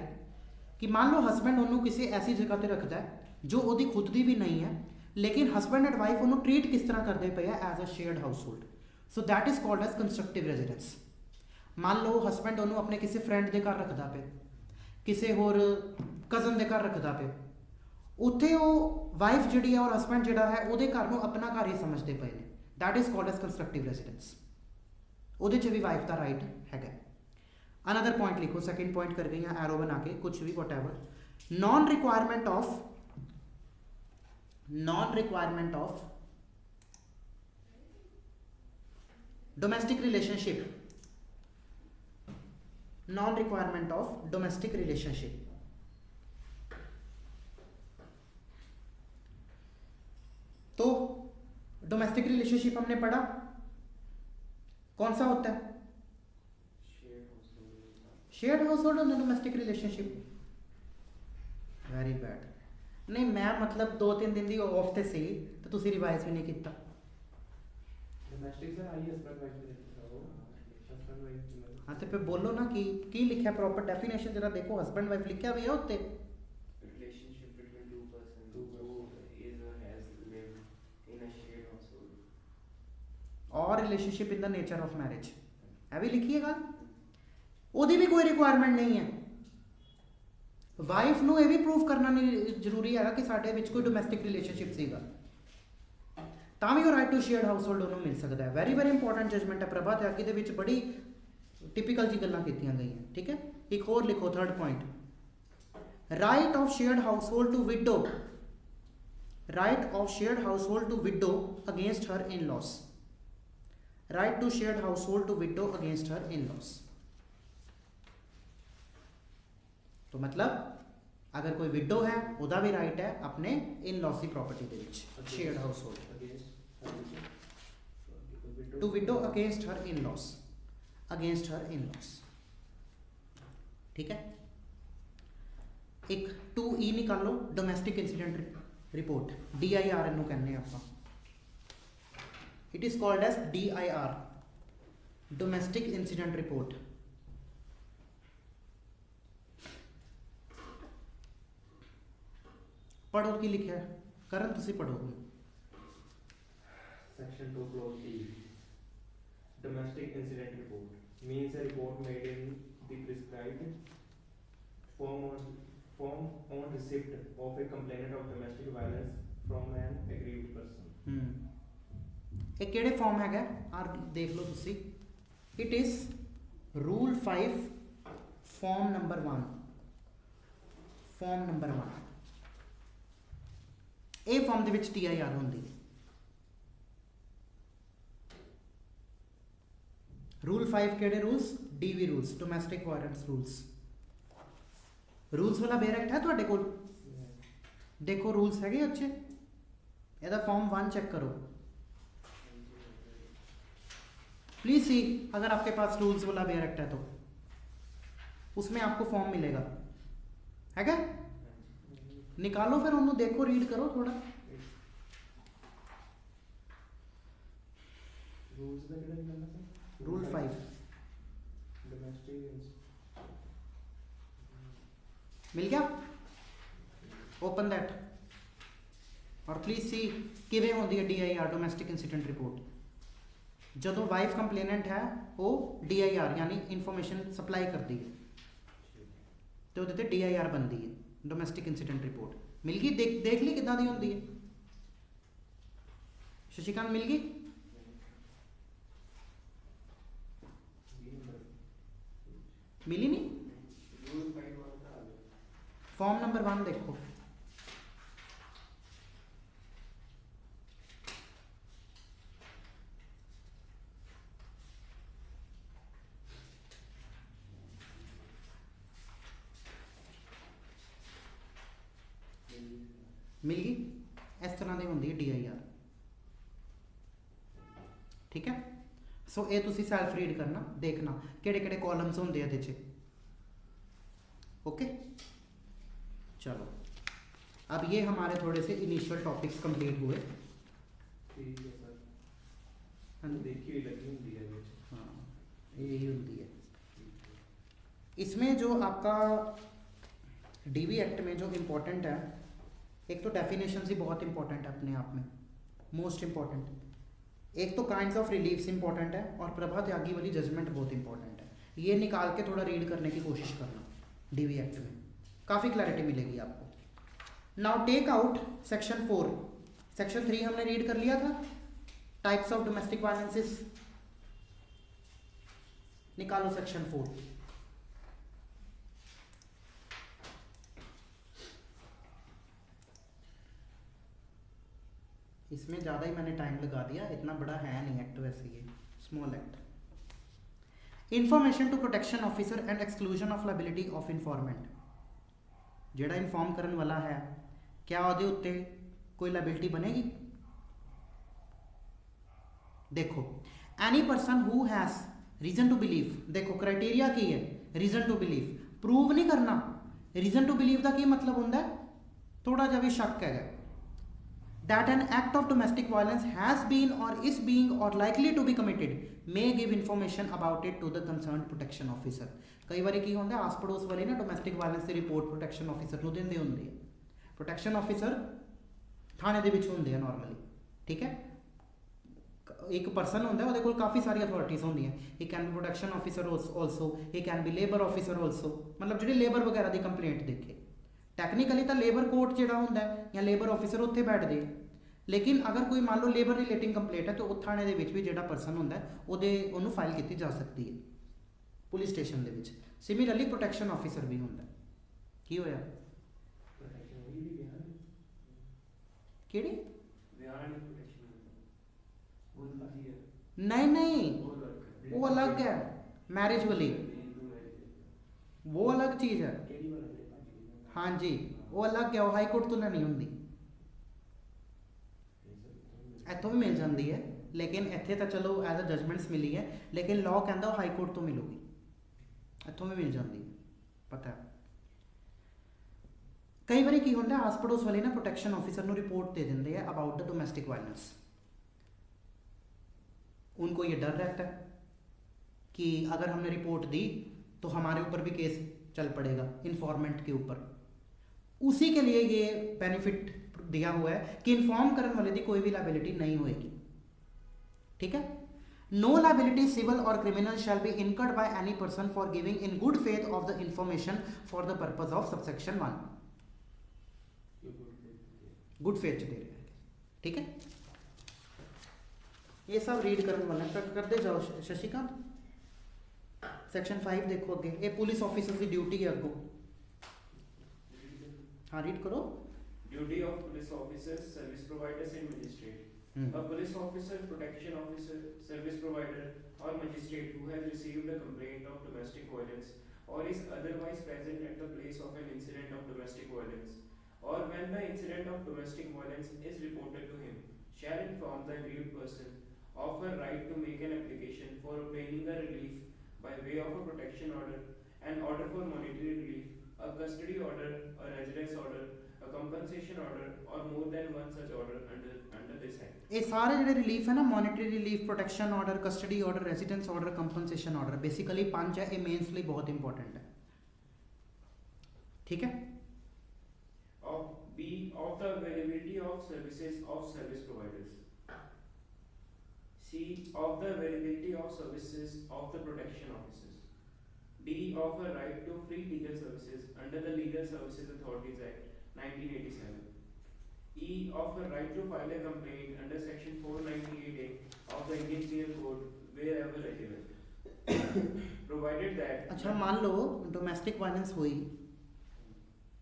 कि मान लो हस्बैंड ਉਹਨੂੰ ਕਿਸੇ ऐसी जगह ਤੇ ਰੱਖਦਾ ਹੈ ਜੋ ਉਹਦੀ ਖੁਦ ਦੀ ਵੀ ਨਹੀਂ ਹੈ, ਲੇਕਿਨ ਹਸਬੈਂਡ ਐਂਡ ਵਾਈਫ ਉਹਨੂੰ ਟ੍ਰੀਟ ਕਿਸ ਤਰ੍ਹਾਂ ਕਰਦੇ ਪਏ ਆ as a shared household. So that is called as constructive residence. ਮੰਨ ਲਓ ਹਸਬੈਂਡ ਉਹਨੂੰ ਆਪਣੇ ਕਿਸੇ ਫਰੈਂਡ ਦੇ ਘਰ ਰੱਖਦਾ ਪਿਆ, ਕਿਸੇ ਹੋਰ ਕਜ਼ਨ ਦੇ ਘਰ ਰੱਖਦਾ ਪਿਆ, ਉੱਥੇ ਉਹ ਵਾਈਫ ਜਿਹੜੀ ਹੈ ਔਰ ਹਸਬੈਂਡ ਜਿਹੜਾ ਹੈ ਉਹਦੇ ਘਰ ਨੂੰ ਆਪਣਾ ਘਰ ਹੀ ਸਮਝਦੇ ਪਏ ਨੇ. That is called as constructive residence. ਉਹਦੇ 'ਚ ਵੀ ਵਾਈਫ ਦਾ ਰਾਈਟ ਹੈਗਾ. ਅਨਦਰ ਪੁਆਇੰਟ ਲਿਖੋ, ਸੈਕਿੰਡ ਪੁਆਇੰਟ ਕਰ ਗਈ ਹਾਂ ਐਰੋ ਬਣਾ ਕੇ, ਕੁਛ ਵੀ whatever. non requirement of domestic relationship. तो डोमेस्टिक रिलेशनशिप हमने पढ़ा, कौन सा होता है? शेयर्ड हाउसहोल्ड और डोमेस्टिक रिलेशनशिप. Very bad. नहीं मैं मतलब 2-3 दिन दी ऑफ ते सी तो तुसी रिवाइज भी नहीं किया. Domestic sir I husband wife में हस्बैंड वाइफ. हाँ तो फिर बोलो ना कि की लिखा प्रॉपर डेफिनेशन जरा देखो. हस्बैंड वाइफ लिखा भी है उत्ते. relationship between two persons who is or has lived in a shared household. और relationship in the nature of marriage है भी लिखी है गल. ਉਹਦੀ भी कोई रिक्वायरमेंट नहीं है. ਵਾਈਫ ਨੂੰ ਇਹ ਵੀ ਪ੍ਰੂਫ ਕਰਨਾ ਨਹੀਂ ਜ਼ਰੂਰੀ ਹੈਗਾ ਕਿ ਸਾਡੇ ਵਿੱਚ ਕੋਈ ਡੋਮੈਸਟਿਕ ਰਿਲੇਸ਼ਨਸ਼ਿਪ ਸੀਗਾ, ਤਾਂ ਵੀ ਉਹ ਰਾਈਟ ਟੂ ਸ਼ੇਅਰਡ ਹਾਊਸਹੋਲਡ ਉਹਨੂੰ ਮਿਲ ਸਕਦਾ ਹੈ. ਵੈਰੀ ਵੈਰੀ ਇੰਪੋਰਟੈਂਟ ਜਜਮੈਂਟ ਹੈ ਪ੍ਰਭਾ ਤਿਆਗੀ ਦੇ ਵਿੱਚ, ਬੜੀ ਟਿਪੀਕਲ ਜੀ ਗੱਲਾਂ ਕੀਤੀਆਂ ਗਈਆਂ. ਠੀਕ ਹੈ, ਇੱਕ ਹੋਰ ਲਿਖੋ third point. Right of shared household to widow. Right of shared household to widow against her in laws. Right to shared household to widow against her in laws. तो मतलब अगर कोई विडो है ਉਹਦਾ भी राइट है अपने इन लॉस की प्रॉपर्टी ਦੇ ਵਿੱਚ shared household to widow against her in laws. ठीक है. एक 2E निकालो, डोमेस्टिक इंसीडेंट रिपोर्ट. DIR ਇਹਨੂੰ ਕਹਿੰਦੇ ਆਪਾਂ. It is called as DIR, domestic incident report. पढ़ो की लिखा है करण, तुसी पढ़ोगे. Section 2 clause E. Domestic incident report means a report made in the prescribed form on receipt of a complaint of domestic violence from an aggrieved person. ਇਹ ਕਿਹੜੇ farm ਹੈਗਾ ਆ ਦੇਖ ਲਓ ਤੁਸੀਂ. It is rule 5 form number 1. ਇਹ farm ਦੇ ਵਿੱਚ TIR ਹੁੰਦੀ ਹੈ. ਰੂਲ 5 ਕਿਹੜੇ rules? DV rules, domestic violence rules. Rules ਵਾਲਾ ਬੇਰ ਐਕਟ ਹੈ ਤੁਹਾਡੇ ਕੋਲ? ਦੇਖੋ ਰੂਲਸ ਹੈਗੇ ਅੱਛੇ. ਇਹਦਾ ਫਾਰਮ 1 ਚੈੱਕ ਕਰੋ. प्लीज सी, अगर आपके पास रूल्स वाला बेयर एक्ट है तो उसमें आपको फॉर्म मिलेगा, है क्या? निकालो फिर उन्होंने, देखो, रीड करो थोड़ा। रूल्स का कितना निकलना सर? रूल 5 डोमेस्टिक मिल गया, ओपन दैट और प्लीज सी किवें होती है DIR, डोमेस्टिक इंसिडेंट रिपोर्ट। ਜਦੋਂ वाइफ कंप्लेनेंट है वो DIR यानी इंफॉर्मेशन सप्लाई करती है तो ਉਹਦੇ ਤੇ DIR बनती है, डोमेस्टिक इंसिडेंट रिपोर्ट। मिल गई? देख ली किदां दी होंदी है? शशिकांत मिल गई? मिली नहीं? रूल 5 वाला आ गया। फॉर्म नंबर 1 देखो, मिल गई? इस तरह की होंगी है DIR, ठीक है। सो ये तुसी सैल्फ रीड करना, देखना केड़े केड़े कॉलम्स होंगे ये च, ओके। चलो अब ये हमारे थोड़े से इनिशियल टॉपिक्स कंप्लीट हुए। ठीक है सर, हाँ जी। देखी हुई लगी होती है ਵਿੱਚ। हाँ यही होती है। इसमें जो आपका DV एक्ट में जो इम्पोर्टेंट है, एक तो डेफिनेशन ही बहुत इंपॉर्टेंट है अपने आप में, मोस्ट इम्पॉर्टेंट। एक तो काइंड्स ऑफ रिलीफ्स इंपॉर्टेंट है और प्रभा त्यागी वाली जजमेंट बहुत इंपॉर्टेंट है। ये निकाल के थोड़ा रीड करने की कोशिश करना, DV एक्ट में काफ़ी क्लैरिटी मिलेगी आपको। Now take out section 4। Section 3 हमने रीड कर लिया था, टाइप्स ऑफ डोमेस्टिक वायलेंसेस। निकालो सेक्शन 4। इसमें ज़्यादा ही मैंने टाइम लगा दिया, इतना बड़ा है नहीं एक्ट वैसे, ये small act. Information to protection officer and exclusion of liability of informant. जेड़ा इन्फॉर्म करने वाला है, क्या ਉਹਦੇ उत्ते कोई लाइबिलिटी बनेगी? देखो, any person who has reason to believe, देखो क्राइटेरिया की है, रीजन टू बिलीव प्रूव नहीं करना। रीजन टू बिलीव का की मतलब होंदा है, थोड़ा जा भी शक है that an act of domestic violence has been or is being or likely to be committed may give information about it to the concerned protection officer। कई बार की होंदा आस पड़ोस वाले ना डोमेस्टिक वायलेंस की रिपोर्ट प्रोटेक्शन ऑफिसर ਨੂੰ ਦਿੰਦੇ ਹੁੰਦੇ ਆ। प्रोटेक्शन ऑफिसर थाने ਦੇ ਵਿੱਚ ਹੁੰਦੇ ਆ नॉर्मली, ठीक है। एक पर्सन होंदा ਉਹਦੇ ਕੋਲ काफ़ी सारी अथॉरिटीज़ ਹੁੰਦੀਆਂ। He can be protection officer also, he can be labour officer also, मतलब ਜਿਹੜੇ लेबर वगैरह की कंप्लेंट देखे। टैक्नीकली तो लेबर कोर्ट जो होंगे या लेबर ऑफिसर उत्थे बैठते, लेकिन अगर कोई मान लो लेबर रिलेटिंग कंप्लेंट है तो वो थाने दे विच भी जो पर्सन होंगे उन्होंने फाइल की जा सकती है पुलिस स्टेशन के विच। सिमिलरली प्रोटेक्शन ऑफिसर भी होंगे। की होया? केड़ी? नहीं नहीं, वो अलग है, मैरिज वाली वो अलग चीज़ है। हाँ जी, वो अलग है, वो हाई कोर्ट तो नहीं होंगी, इतों भी मिल जाती है, लेकिन इतने तो चलो एज अ जजमेंट्स मिली है, लेकिन लॉ कहता वो हाई कोर्ट तो मिलूगी, इतों भी मिल जाती है, पता है। कई बार की होंगे आस पड़ोस वाले ना प्रोटेक्शन ऑफिसर को रिपोर्ट दे देंगे है अबाउट द डोमेस्टिक वायलेंस। उनको ये डर रहता है कि अगर हमने रिपोर्ट दी तो हमारे ऊपर भी केस चल पड़ेगा इन्फॉर्मेंट के ऊपर। उसी के लिए ये बेनिफिट दिया हुआ है कि इन्फॉर्म करने वाले की कोई भी लाइबिलिटी नहीं होएगी, ठीक है। नो लाइबिलिटी सिविल और criminal shall be incurred by any person for giving in good faith of the information for the purpose of subsection 1। Good faith दे रहे हैं, ठीक है। ये सब रीड करने वाले करते जाओ। शशिकांत सेक्शन 5 देखो अगे, ये पुलिस ऑफिसर की ड्यूटी है अगो। हाँ रीड करो। Duty of police officers, service providers and magistrate. A police officer, protection officer, service provider or magistrate who has received a complaint of domestic violence or is otherwise present at the place of an incident of domestic violence or when the incident of domestic violence is reported to him shall inform the aggrieved person of a right to make an application for obtaining a relief by way of a protection order, an order for monetary relief, a custody order, a residence order, a compensation order, or more than one such order under this act. ਇਹ ਸਾਰੇ ਜਿਹੜੇ relief ਹੈ ਨਾ, monetary relief, protection order, custody order, residence order, compensation order, basically 5 ਹੈ। ਇਹ mains ਲਈ ਬਹੁਤ important ਹੈ, ਠੀਕ ਹੈ। Of the availability of services of service providers. C. Of the availability of services of the protection officers. D. Of a right to free legal services under the Legal Services Authorities Act 1987. E. Of a right to file a complaint under section 498A of the Indian Penal Code wherever relevant. Provided that. ਅੱਛਾ, ਮੰਨ ਲਓ domestic violence ਹੋਈ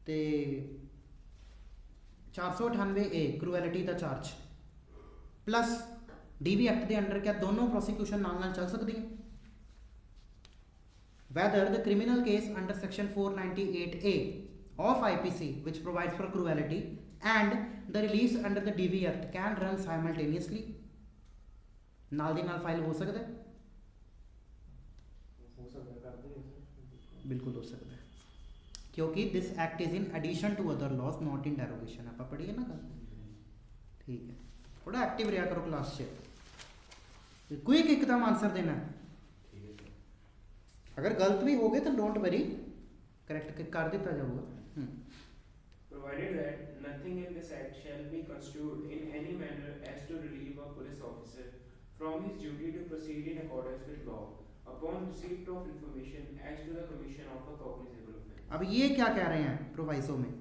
ਤੇ 498A ਕਰੂਐਲਿਟੀ ਦਾ charge plus DV act ਦੇ under ਕਿਆ ਦੋਨੋਂ prosecution ਨਾਲ ਚੱਲ ਸਕਦੀ ਹੈ? whether the criminal case under section 498A of IPC which provides for cruelty and the release under the DV Act can run simultaneously. ਨਾਲ ਦੀ ਨਾਲ ਫਾਈਲ ਹੋ ਸਕਦਾ ਹੈ? ਹੋ ਸਕਦਾ, ਕਰਦੇ ਹੋ ਸਰ। ਬਿਲਕੁਲ ਹੋ ਸਕਦਾ ਹੈ, ਕਿਉਂਕਿ this act is in addition to other laws not in derogation. ਆਪਾਂ ਪੜ੍ਹੀਏ ਨਾ ਗੱਲ, ਠੀਕ ਹੈ। ਥੋੜਾ ਐਕਟਿਵ ਰਿਹਾ ਕਰੋ ਕਲਾਸ 'ਚ, ਕੁਇਕ ਇੱਕਦਮ ਆਨਸਰ ਦੇਣਾ ਹੈ। अगर गलत भी हो गए तो डोंट वरी, करेक्ट कर दिया जाऊगा। Provided that nothing in this act shall be construed in any manner as to relieve a police officer from his duty to proceed in accordance with law upon receipt of information as to the commission of a cognizable offence. अब ये क्या कह रहे हैं प्रोवाइसो में?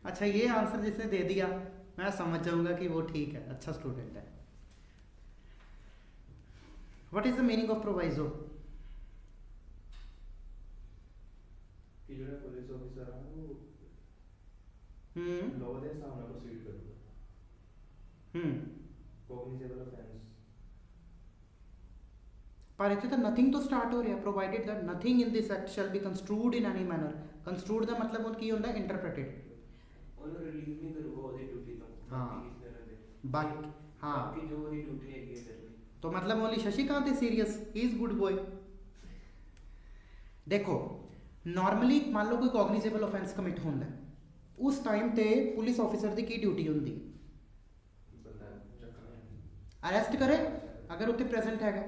अच्छा, ये answer जिसने दे दिया मैं समझ जाऊंगा कि वो ठीक है, अच्छा स्टूडेंट है। What is the meaning of proviso? ਕਿ ਜਿਹੜਾ ਪੁਲਿਸ ਆਫੀਸਰ ਆ ਉਹ ਲਾਅ ਦੇ ਹਿਸਾਬ ਨਾਲ ਪ੍ਰੋਸੀਡ ਕਰੂਗਾ। Cognizable offence. ਪਰ ਇੱਥੇ ਤਾਂ ਨਥਿੰਗ ਤੋਂ ਸਟਾਰਟ ਹੋ ਰਿਹਾ, provided that nothing in this act shall be construed in any manner. Construed ਦਾ ਮਤਲਬ ਉਹ ਕੀ ਹੁੰਦਾ? ਇੰਟਰਪ੍ਰੀਟਡ। ਉਹਨੂੰ ਰਿਲੀਵ ਨਹੀਂ ਕਰੂਗਾ ਉਹਦੀ ਡਿਊਟੀ ਤੋਂ। ਹਾਂ। ਕਿਸ ਤਰ੍ਹਾਂ ਦੇ ਬਾਕੀ ਹਾਂ, ਬਾਕੀ ਜੋ ਉਹਦੀ ਡਿਊਟੀ ਹੈਗੀ ਹੈ ਕਰਨੀ। तो मतलब only Shashikant is serious, he is good boy. देखो नॉर्मली मान लो कोई कॉग्निजेबल ऑफेंस कमिट होता है, उस टाइम ते पुलिस ऑफिसर की ड्यूटी होंगी? अरेस्ट करे अगर उत्ते प्रेजेंट है।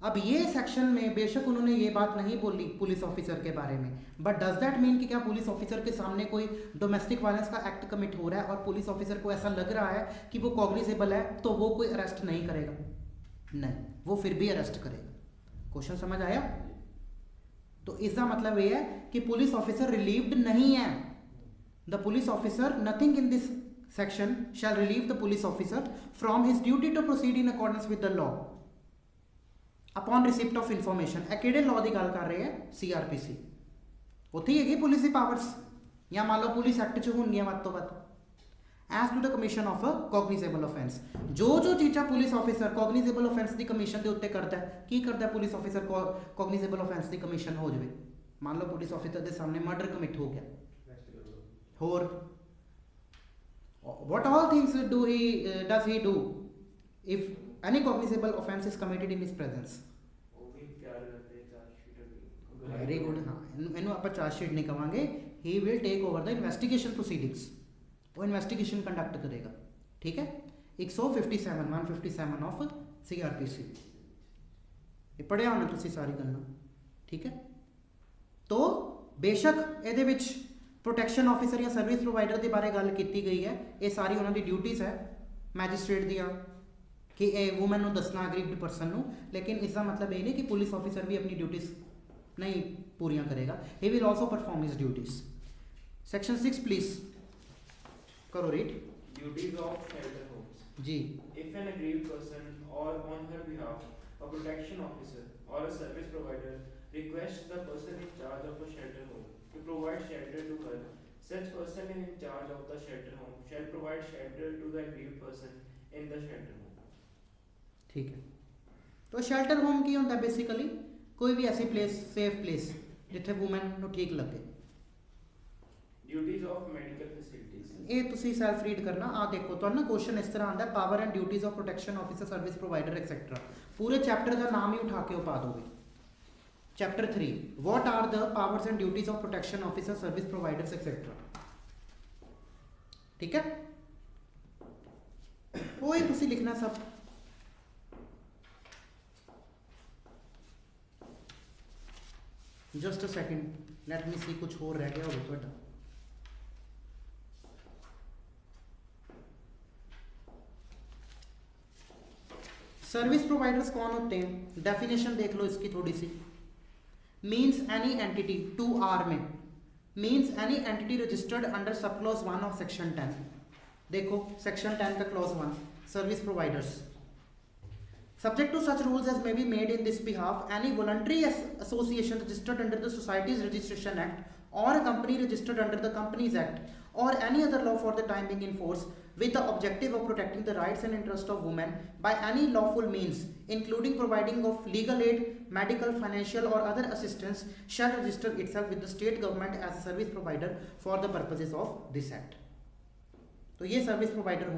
अब ये सेक्शन में बेशक उन्होंने ये बात नहीं बोली पुलिस ऑफिसर के बारे में, बट डज दैट मीन कि क्या पुलिस ऑफिसर के सामने कोई डोमेस्टिक वायलेंस का एक्ट कमिट हो रहा है और पुलिस ऑफिसर को ऐसा लग रहा है कि वो कॉग्निजेबल है तो वो कोई अरेस्ट नहीं करेगा? नहीं, वो फिर भी अरेस्ट करेगा। क्वेश्चन समझ आया? तो इसका मतलब ये है कि पुलिस ऑफिसर रिलीव्ड नहीं है। The police officer, nothing in this section shall relieve the police officer from his duty to proceed in accordance with the law upon receipt of information. ਇਹ ਕਿਹੜੇ ਲਾਅ ਦੀ ਗੱਲ ਕਰ ਰਹੇ ਹੈ? CRPC। ਉੱਥੇ ਹੀ ਹੈਗੀ ਪੁਲਿਸ ਦੀ ਪਾਵਰਸ, ਜਾਂ ਮੰਨ ਲਓ ਪੁਲਿਸ ਐਕਟ 'ਚ ਹੋਣਗੀਆਂ ਵੱਧ ਤੋਂ ਵੱਧ। As to the commission of a cognizable offence, ਜੋ ਚੀਜ਼ਾਂ ਪੁਲਿਸ ਆਫਿਸਰ ਕੋਗਨੀਜ਼ੇਬਲ offence ਦੀ ਕਮਿਸ਼ਨ ਦੇ ਉੱਤੇ ਕਰਦਾ ਹੈ। ਕੀ ਕਰਦਾ ਪੁਲਿਸ ਆਫਿਸਰ ਕੋਗਨੀਜ਼ੇਬਲ offence ਦੀ ਕਮਿਸ਼ਨ ਹੋ ਜਾਵੇ? ਮੰਨ ਲਓ ਪੁਲਿਸ ਆਫਿਸਰ ਦੇ ਸਾਹਮਣੇ ਮਰਡਰ ਕਮਿਟ ਹੋ ਗਿਆ, ਹੋਰ what all things does he do if any cognizable offence is committed in his presence? ਉਹ ਵੀ ਤਿਆਰ ਕਰਦੇ ਚਾਰਜ ਸ਼ੀਟ। Very good. ਹਾਂ, ਇਹਨੂੰ ਆਪਾਂ ਚਾਰਜ ਸ਼ੀਟ ਨਹੀਂ ਕਵਾਂਗੇ, he will take over the investigation proceedings। वो इन्वेस्टिगेशन कंडक्ट करेगा, ठीक है। 157 ऑफ CRPC ये पढ़िया होना तुसी सारी गल्लां, ठीक है। तो बेशक ਇਹਦੇ ਵਿੱਚ प्रोटेक्शन ऑफिसर या सर्विस प्रोवाइडर ਦੇ ਬਾਰੇ ਗੱਲ ਕੀਤੀ ਗਈ ਹੈ। ਇਹ ਸਾਰੀ ਉਹਨਾਂ ਦੀ ਡਿਊਟੀਜ਼ ਹੈ ਮੈਜਿਸਟ੍ਰੇਟ ਦੀਆਂ ਕਿ ਇਹ ਵੂਮਨ ਨੂੰ ਦੱਸਣਾ ਅਗਰੀਵਡ ਪਰਸਨ ਨੂੰ, ਲੇਕਿਨ ਇਸ ਦਾ ਮਤਲਬ ਇਹ ਨਹੀਂ ਕਿ ਪੁਲਿਸ ਆਫਿਸਰ ਵੀ ਆਪਣੀ ਡਿਊਟੀਜ਼ ਨਹੀਂ ਪੂਰੀਆਂ ਕਰੇਗਾ। He will also perform his duties. Section 6 please करो read. Duties of shelter homes. जी। If an aggrieved person or on her behalf a protection officer or a service provider requests the person in charge of a shelter home to provide shelter to her, such person in charge of the shelter home shall provide shelter to the aggrieved person in the shelter home. ठीक है। तो shelter home की होता है basically कोई भी ऐसी place, safe place जिथे वूमेन ਨੂੰ ठीक लगे। duties of medical facilities. ਇਹ ਤੁਸੀਂ ਸੈਲਫ ਰੀਡ ਕਰਨਾ। ਆ ਦੇਖੋ ਤੁਹਾਨੂੰ ਨਾ ਕੁਐਸਚਨ ਇਸ ਤਰ੍ਹਾਂ ਆਉਂਦਾ, power and duties of protection officer service provider etcetera. ਪੂਰੇ ਚੈਪਟਰ ਦਾ ਨਾਮ ਹੀ ਉਠਾ ਕੇ ਉਹ ਪਾ ਦੋਗੇ। Chapter 3 what are the powers and duties of protection officer service providers etc। ठीक है, वो ही तुसी लिखना सब। Just a second, let me see कुछ और रह गया होगा ਤੁਹਾਡਾ। सर्विस प्रोवाइडर्स कौन होते हैं, डेफिनेशन देख लो इसकी थोड़ी सी। मीन्स एनी एंटिटी, 2R में means any entity registered under sub clause 1 of section 10। देखो सेक्शन 10 का clause 1, service providers. Subject to such rules as may be made in this behalf any voluntary association registered under the societies registration act or a company registered under the Companies Act or any other law for the time being in force with the objective of protecting the rights and interests of women by any lawful means, including providing of legal aid, medical, financial or other assistance, shall register itself with the state government as a service provider for the purposes of this act। तो ये service provider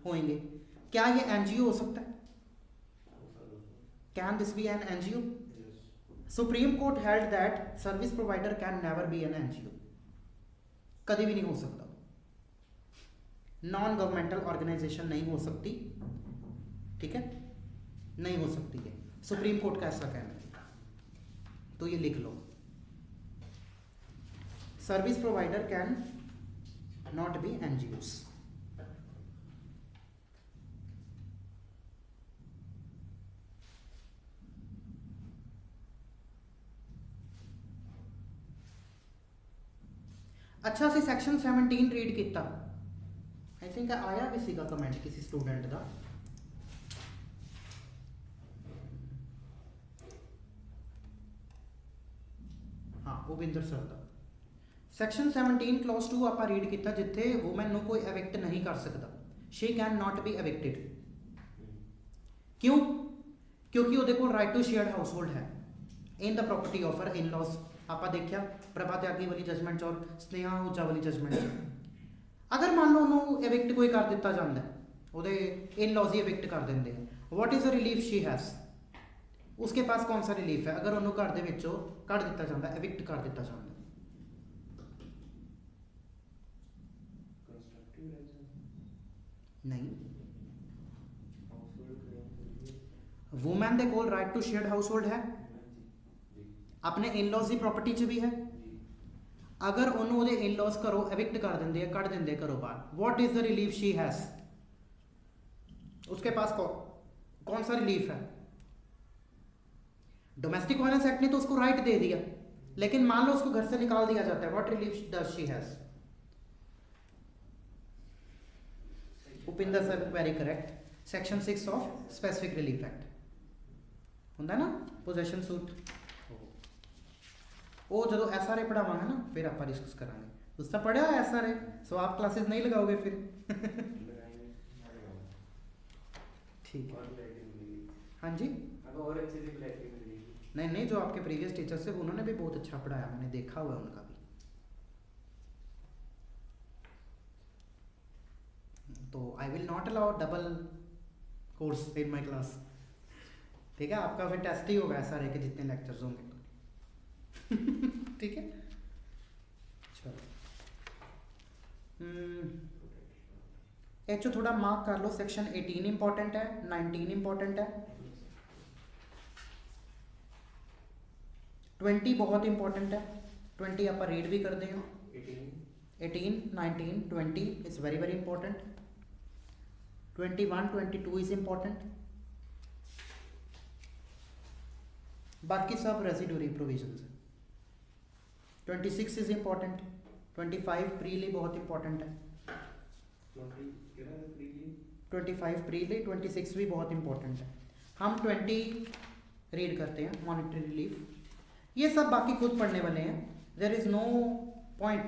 होंगे। क्या ये NGO हो सकता है? Can this be an NGO? Supreme court held that service provider can never be an NGO, कभी भी नहीं हो सकता। नॉन गवर्नमेंटल ऑर्गेनाइजेशन नहीं हो सकती, ठीक है, नहीं हो सकती है, सुप्रीम कोर्ट का ऐसा कहना है। तो ये लिख लो, service provider can not be NGOs. अच्छा सी सैक्शन 17 रीड किया, आई थिंक आया भी सीगा कमेंट किसी स्टूडेंट का। हाँ भूपिंदर सर का। सैक्शन 17 क्लॉज 2 आप रीड किया जिथे वूमन को कोई एविक्ट नहीं कर सकता, she can not be evicted. क्यों? क्योंकि वो देखो right to shared household है in the property of her in laws. आप देखा प्रभा त्यागी वाली जजमेंट और स्नेहा आहूजा वाली जजमेंट। अगर मान लो उन्होंने एविक्ट कोई कर दिता जाता है, ਉਹਦੇ इन लॉज ही एविक्ट कर देंगे, what is the relief she has, उसके पास कौन सा रिलीफ है अगर उन्होंने घर दे विचों कढ़ दिता जाता, एविक्ट कर दिता जाता? नहीं, वूमैन दे कोल right to shared household है, अपने इन लॉज की प्रॉपर्टी च भी है। अगर उन्होंने इन लॉज घरों एविक्ट कर देंगे, कढ़ देंगे घरों बाहर, what is the relief she has, उसके पास कौन सा रिलीफ है? डोमेस्टिक वायलेंस एक्ट ने तो उसको राइट दे दिया, लेकिन मान लो उसको घर से निकाल दिया जाता है, what relief does she has? Upinder sir very correct, section 6 of specific relief act होंगे ना, पोजेशन सूट। वो जो SRA पढ़ावांगे ना फिर आप डिस्कस करांगे। उसका पढ़ा SRA, सो आप क्लासेस नहीं लगाओगे फिर। ठीक है, हाँ जी, और अच्छे से क्लैरिटी मिलेगी। नहीं, जो आपके प्रीवियस टीचर्स थे उन्होंने भी बहुत अच्छा पढ़ाया, मैंने देखा हुआ है उनका भी। तो I will not allow double course in my class, ठीक है। आपका फिर टेस्ट ही होगा SRA के जितने लेक्चर्स होंगे। ठीक है, चलो चो थोड़ा मार्क कर लो। सेक्शन 18 इंपॉर्टेंट है, 19 इंपॉर्टेंट है, 20 बहुत इंपॉर्टेंट है। 20 आप रीड भी करते हैं। 18, 19, 20 is very very important. 21, 22 is important. बाकी सब रेसिडुअरी प्रोविजंस है। 26 इज इंपॉर्टेंट। 25 प्रीली बहुत इंपॉर्टेंट है। 25 प्रीली, 26 भी बहुत इंपॉर्टेंट है। हम 20 रीड करते हैं, मॉनेटरी रिलीफ, ये सब बाकी खुद पढ़ने वाले हैं। There is no point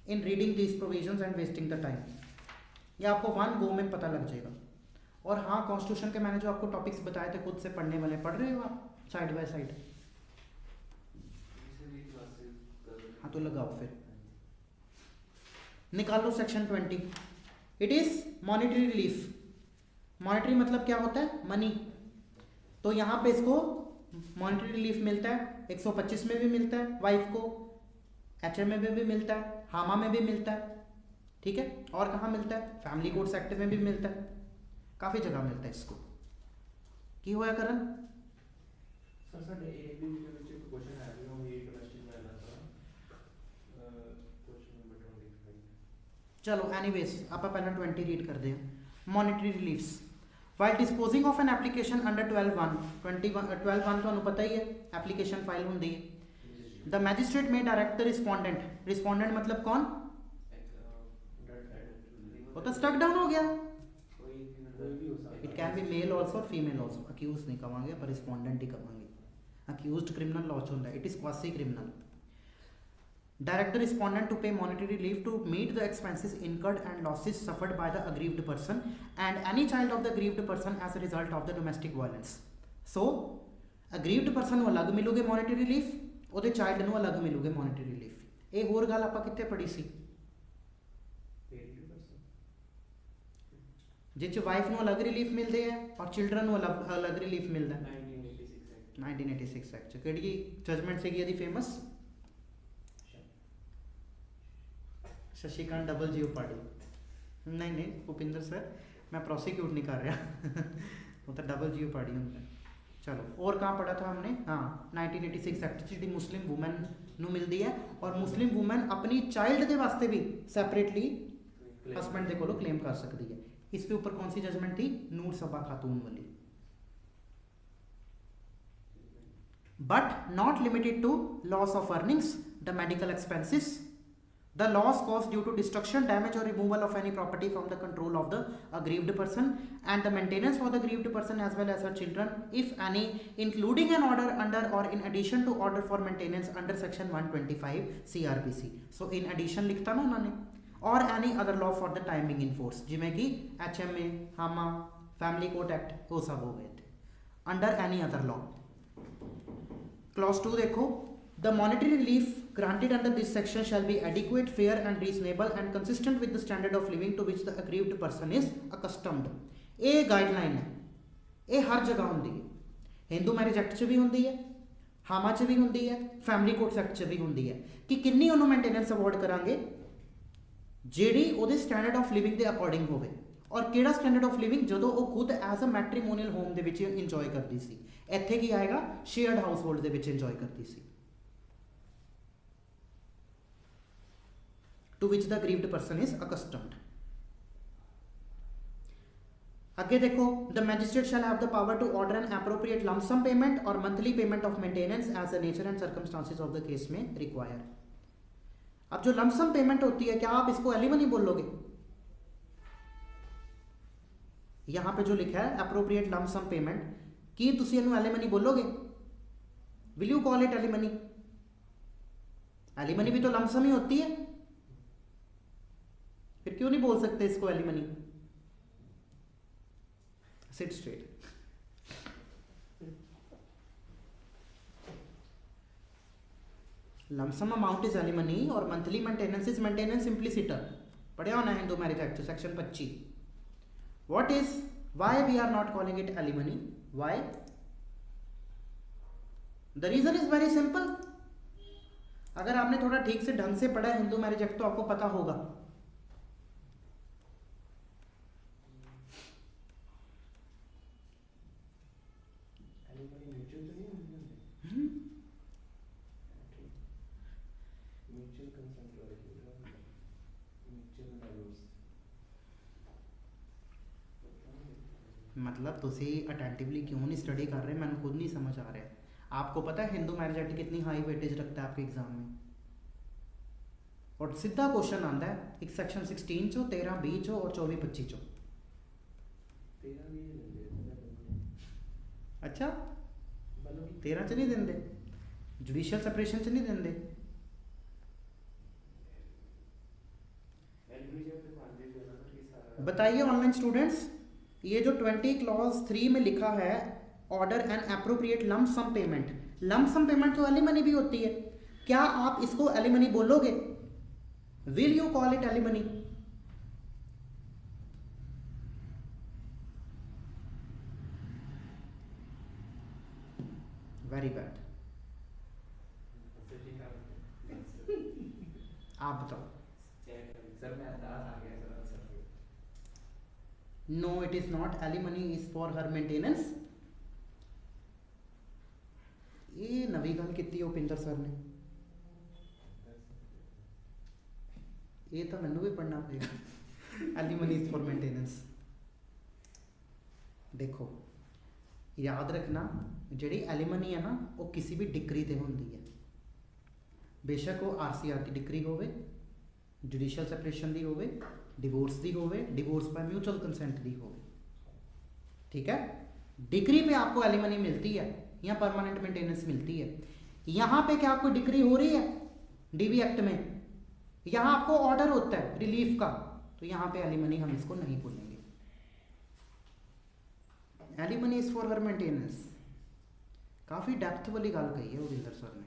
in reading this provisions and wasting the time, ये आपको वन गो में पता लग जाएगा। और हाँ, कॉन्स्टिट्यूशन के मैंने जो आपको टॉपिक्स बताए थे खुद से पढ़ने वाले, पढ़ रहे हो आप साइड बाय साइड? हाँ तो लगाओ फिर, निकाल लो section 20। It is monetary relief. Monetary मतलब क्या होता है? मनी। तो यहाँ पे इसको मॉनिटरी रिलीफ मिलता है, 125 में भी मिलता है वाइफ को, HM में भी मिलता है, हामा में भी मिलता है, ठीक है। और कहाँ मिलता है? फैमिली कोर्ट्स एक्ट में भी मिलता है, काफ़ी जगह मिलता है इसको। की होया करण? सर ਸਾਡੇ ਇਹ ਵੀ ਵਿੱਚ ਇੱਕ ਕੁਐਸਚਨ ਆ ਰਿਹਾ ਉਹ ਇਹ ਡੋਮੈਸਟਿਕ ਵਾਇਲੈਂਸ ਦਾ ਕੁਐਸਚਨ ਨੰਬਰ 25। चलो एनीवेज आप पहले 20 रीड कर दें। Monetary reliefs while disposing of an application under 12(1) 12(1) तो पता ही है एप्लीकेशन फाइल होंगी है। The magistrate may direct the respondent. Respondent मतलब कौन? वो तो स्टक डाउन हो गया। It can be male also or female also. Accuse नहीं कहेंगे पर रिस्पोंडेंट ही कहेंगे। अक्यूज्ड क्रिमिनल लॉ होता है, it is quasi criminal. Direct the respondent to pay monetary relief to meet the expenses incurred and losses suffered by the aggrieved person and any child of the aggrieved person as a result of the domestic violence. So, aggrieved person ਨੂੰ ਅਲੱਗ ਮਿਲੂਗੇ monetary relief, ਉਹਦੇ child ਨੂੰ ਅਲੱਗ ਮਿਲੂਗੇ monetary relief। ਇਹ ਹੋਰ ਗੱਲ ਆਪਾਂ ਕਿੱਥੇ ਪੜ੍ਹੀ ਸੀ? ਜਿਹ 'ਚ ਵਾਈਫ ਨੂੰ ਅਲੱਗ ਰਿਲੀਫ ਮਿਲਦੇ ਆ ਔਰ ਚਿਲਡਰਨ ਨੂੰ ਅਲੱਗ ਰਿਲੀਫ ਮਿਲਦਾ। 1986 ਐਕਟ 'ਚ ਕਿਹੜੀ ਜਜਮੈਂਟ ਸੀਗੀ ਇਹਦੀ ਫੇਮਸ? शशिकांत डबल जीओ पार्टी। नहीं भूपिंदर सर मैं प्रोसिक्यूट नहीं कर रहा वो तो डबल जीओ पार्टी होता है। चलो और कहाँ पढ़ा था हमने? हाँ 1986 एक्ट जी मुस्लिम वूमेन नू मिलती है और मुस्लिम वूमेन अपनी चाइल्ड के वास्ते भी सैपरेटली हसबैंड के कोलों क्लेम कर सकती है। इसके ऊपर कौन सी जजमेंट थी? नूर सबा खातून वाली। But not limited to loss of earnings, the medical expenses, the loss caused due to destruction, damage or removal of any property from the control of the aggrieved person and the maintenance for the aggrieved person as well as her children if any, including an order under or in addition to order for maintenance under section 125 CRPC। so in addition लिखता ना उन्होंने, or any other law for the time being in force जिमें कि HMA, हामा, family court act वो सब हो गए थे। under any other law। clause 2 देखो, the monetary relief granted under this section shall be adequate, fair and reasonable and consistent with the standard of living to which the aggrieved person is accustomed। ये guideline है, ये हर जगह होंगी है। Hindu marriage act च भी होंगी है, हामा च भी होंगी है, फैमिली कोर्ट्स एक्ट च भी होंगी है कि किन्नी उन्होंने मेंटेनेंस अवॉर्ड करांगे ਜਿਹੜੀ ਉਹਦੇ ਸਟੈਂਡਰਡ ਆਫ ਲਿਵਿੰਗ ਦੇ ਅਕੋਰਡਿੰਗ ਹੋਵੇ। ਔਰ ਕਿਹੜਾ ਸਟੈਂਡਰਡ ਆਫ ਲਿਵਿੰਗ? ਜਦੋਂ ਉਹ ਖੁਦ ਐਜ਼ ਅ ਮੈਟਰੀਮੋਨੀਅਲ ਹੋਮ ਦੇ ਵਿੱਚ ਇੰਜੋਏ ਕਰਦੀ ਸੀ। ਇੱਥੇ ਕੀ ਆਏਗਾ? ਸ਼ੇਅਰਡ ਹਾਊਸ ਹੋਲਡ ਦੇ ਵਿੱਚ ਇੰਜੋਏ ਕਰਦੀ ਸੀ। to which the aggrieved person is accustomed। आगे देखो, the magistrate shall have the power to order an appropriate lump sum payment or monthly payment of maintenance as the nature and circumstances of the case में require। अब जो lump sum payment होती है, क्या आप इसको एलिमनी बोलोगे? यहाँ पे जो लिखा है appropriate lump sum payment, की तुसी इन्हों एलिमनी बोलोगे? will you call it alimony? Alimony भी तो lump sum ही होती है, फिर क्यों नहीं बोल सकते इसको alimony? Sit straight. Lump sum amount is alimony और monthly maintenance is maintenance simpliciter. पढ़िया होना Hindu marriage act section 25। What is, why we are not calling it alimony? Why? The reason is very simple. अगर आपने थोड़ा ठीक से ढंग से पढ़ा हिंदू मैरिज एक्ट तो आपको पता होगा। मतलब तुसी अटेंटिवली क्यों नहीं स्टडी कर रहे? मैंने खुद नहीं समझ आ रहा है। आपको पता है हिंदू मैरिज एक्ट कितनी हाई वेटेज रखता है आपके एग्जाम में? और सीधा क्वेश्चन आता है एक सेक्शन 16 चो, 13 20 चो और 24 25 चो। अच्छा 13 च नहीं देंगे, जुडिशियल सेपरेशन च नहीं देंगे। बताइए ऑनलाइन स्टूडेंट्स, ये जो 20 क्लॉज 3 में लिखा है order and appropriate lump sum payment, lump sum payment तो एलिमनी भी होती है, क्या आप इसको एलिमनी बोलोगे? Will you call it alimony? Very bad. आप बताओ। सर मैं अंदाज आ गया sir answer. No it is not, alimony is for her maintenance. ये नवी गल की उपिंदर सर ने, ये तो मैनू भी पढ़ना पड़ेगा। Alimony is for maintenance. देखो याद रखना, जी एलिमनी है ना वो किसी भी डिग्री ते होंदी है, बेशक वो RCR की डिग्री होवे, जुडिशियल सैपरेशन दी होवे, डिवोर्स दी होवे, डिवोर्स बाय म्यूचुअल कंसेंट दी होवे, ठीक है। डिग्री पे आपको एलिमनी मिलती है या परमानेंट मेंटेनेंस मिलती है। यहाँ पे क्या आपको डिग्री हो रही है DV एक्ट में, यहाँ आपको ऑर्डर होता है रिलीफ का, तो यहाँ पे एलिमनी हम इसको नहीं बोलेंगे। Alimony is for her maintenance. काफी डेप्थ वाली गल कही है उदिंदर सर ने।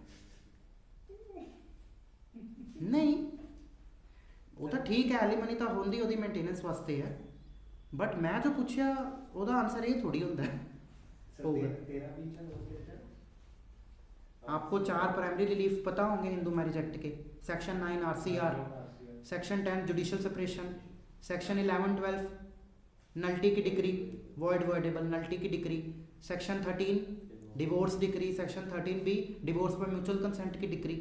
नहीं वो तो ठीक है, एलिमनी तो होंदी ओदी मेंटेनेंस वास्ते है, बट मैं जो पूछया ओदा आंसर ये थोड़ी होता है। होगा। आपको 4 प्राइमरी रिलीफ पता होंगे हिंदू मैरिज एक्ट के, section 9 RCR, section 10 judicial separation, section 11-12 nullity की डिग्री, वॉइड वॉइडेबल नल्टी की degree, section 13 divorce degree, section 13B divorce पर म्यूचुअल कंसेंट की डिग्री।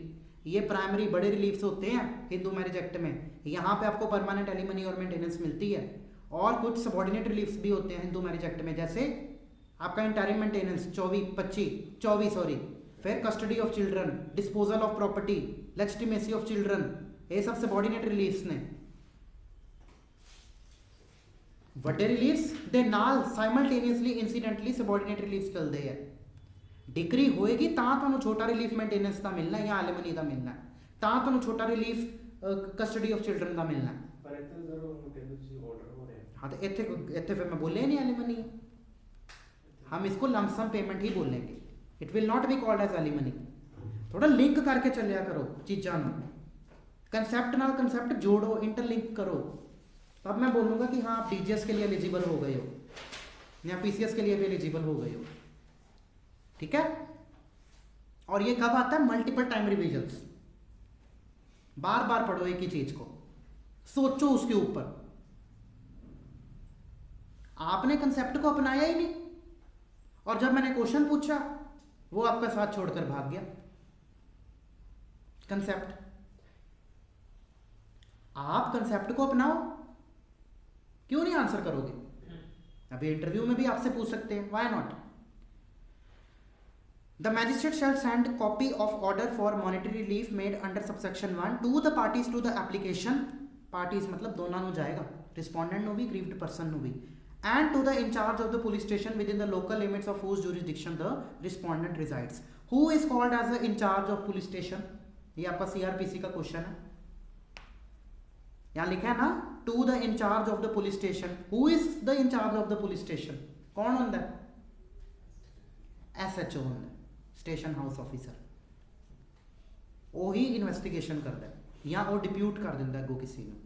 ये प्राइमरी बड़े रिलीफ्स होते हैं हिंदू मैरिज एक्ट में। यहाँ पे आपको परमानेंट एलिमनी और मेंटेनेंस मिलती है, और कुछ सबॉर्डिनेट रिलीफ्स भी होते हैं हिंदू मैरिज एक्ट में, जैसे आपका इंटरिम मेंटेनेंस 24, फिर custody of children, disposal of property, legitimacy of children, ये सब सबॉर्डिनेट रिलीफ्स ने। ਵੱਡੇ ਰਿਲੀਫਸ ਦੇ ਨਾਲ ਸਾਈਮਲਟੇਨੀਅਸਲੀ ਇਨਸੀਡੈਂਟਲੀ सबॉर्डिनेट ਰਿਲੀਫਸ ਚੱਲਦੇ ਹੈ। ਡਿਗਰੀ ਹੋਏਗੀ ਤਾਂ ਤੁਹਾਨੂੰ ਛੋਟਾ ਰਿਲੀਫ ਮੇਨਟੇਨੈਂਸ ਦਾ ਮਿਲਣਾ ਜਾਂ ਐਲਿਮਨੀ ਦਾ ਮਿਲਣਾ, ਤਾਂ ਤੁਹਾਨੂੰ ਛੋਟਾ ਰਿਲੀਫ ਕਸਟਡੀ ਆਫ ਚਿਲड्रन ਦਾ ਮਿਲਣਾ। ਪਰ ਇੱਥੇ ਜ਼ਰੂਰ ਉਹਨੂੰ ਕਹਿੰਦੇ ਤੁਸੀਂ ਆਰਡਰ ਹੋ ਰਿਹਾ। हाँ तो इतने फिर मैं बोले नहीं एलिमनी, हम इसको लमसम पेमेंट ही बोलेंगे। It will not be called as alimony. थोड़ा लिंक करके चलिया करो चीज़ों, कंसैप्ट नाल कंसैप्ट जोड़ो, इंटरलिंक करो, तब मैं बोलूँगा कि हाँ आप DGS के लिए एलिजिबल हो गए हो या PCS के लिए भी एलिजिबल हो गए हो, ठीक है। और ये कब आता है? Multiple time revisions. बार बार पढ़ो एक ही चीज को, सोचो उसके ऊपर। आपने कंसेप्ट को अपनाया ही नहीं, और जब मैंने क्वेश्चन पूछा वो आपका साथ छोड़कर भाग गया। कंसेप्ट, आप कंसेप्ट को अपनाओ, क्यों नहीं आंसर करोगे? अभी इंटरव्यू में भी आपसे पूछ सकते हैं, why not. The magistrate shall send copy of order for monetary relief made under subsection 1 to the parties to the application, parties मतलब दोनों ਨੂੰ जाएगा, respondent ਨੂੰ भी, grieved person ਨੂੰ भी, and to the in charge of the police station within the local limits of whose jurisdiction the respondent resides. Who is called as the in charge of police station? ये आपका CRPC का question है। यहाँ लिखा है ना, to the in charge of the police station. Who is the in charge of the police station? कौन होता है? SHO होता है, स्टेशन हाउस ऑफिसर। वो ही इन्वेस्टिगेशन करता है या वो डिप्यूट कर देता है किसी ने।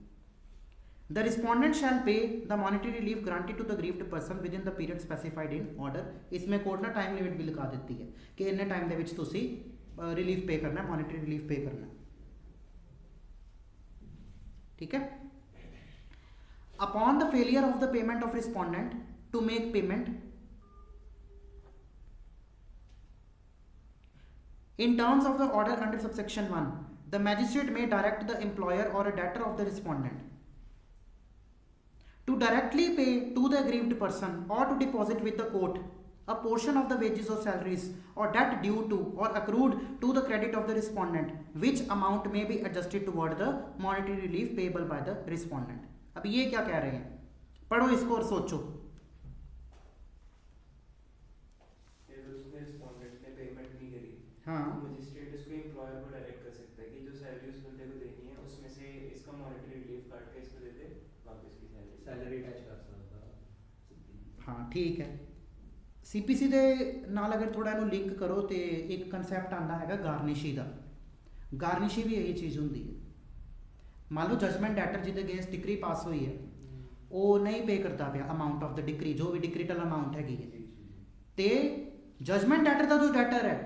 The respondent shall pay the monetary relief granted to the grieved person within the period specified in order. इसमें कोर्ट ना टाइम लिमिट भी लिखा देती है कि इन्ने टाइम दे विच तुसी रिलीफ पे करना है, मॉनेटरी रिलीफ पे करना है, ठीक है। Upon the failure of the payment of respondent to make payment in terms of the order under subsection 1, the magistrate may direct the employer or a debtor of the respondent to directly pay to the aggrieved person or to deposit with the court a portion of the wages or salaries or debt due to or accrued to the credit of the respondent, which amount may be adjusted toward the monetary relief payable by the respondent. अब ये क्या कह रहे हैं? पढ़ो इसको और सोचो। रिस्पोंडेंट ने पेमेंट नहीं करी, हाँ, मजिस्ट्रेट इसको एम्प्लॉयर को डायरेक्ट कर सकता है कि जो सैलरी उस बंदे को देनी है उसमें से इसका मॉनेटरी रिलीफ काट के इसको दे दे वापस की सैलरी अटैच कर सकता। हाँ ठीक है। CPC ਦੇ ਨਾਲ अगर थोड़ा ਇਹਨੂੰ लिंक करो तो एक कंसैप्ट आंदा हैगा गार्निशी ਦਾ। गार्निशी भी यही चीज़ होंदी है। मान लो जजमेंट डैटर जिहदे अगेंस्ट डिक्री पास हुई है वो नहीं पे करता पिया अमाउंट ऑफ द डिक्री जो भी डिक्रीटल अमाउंट हैगी है ते जजमेंट डैटर का जो डैटर है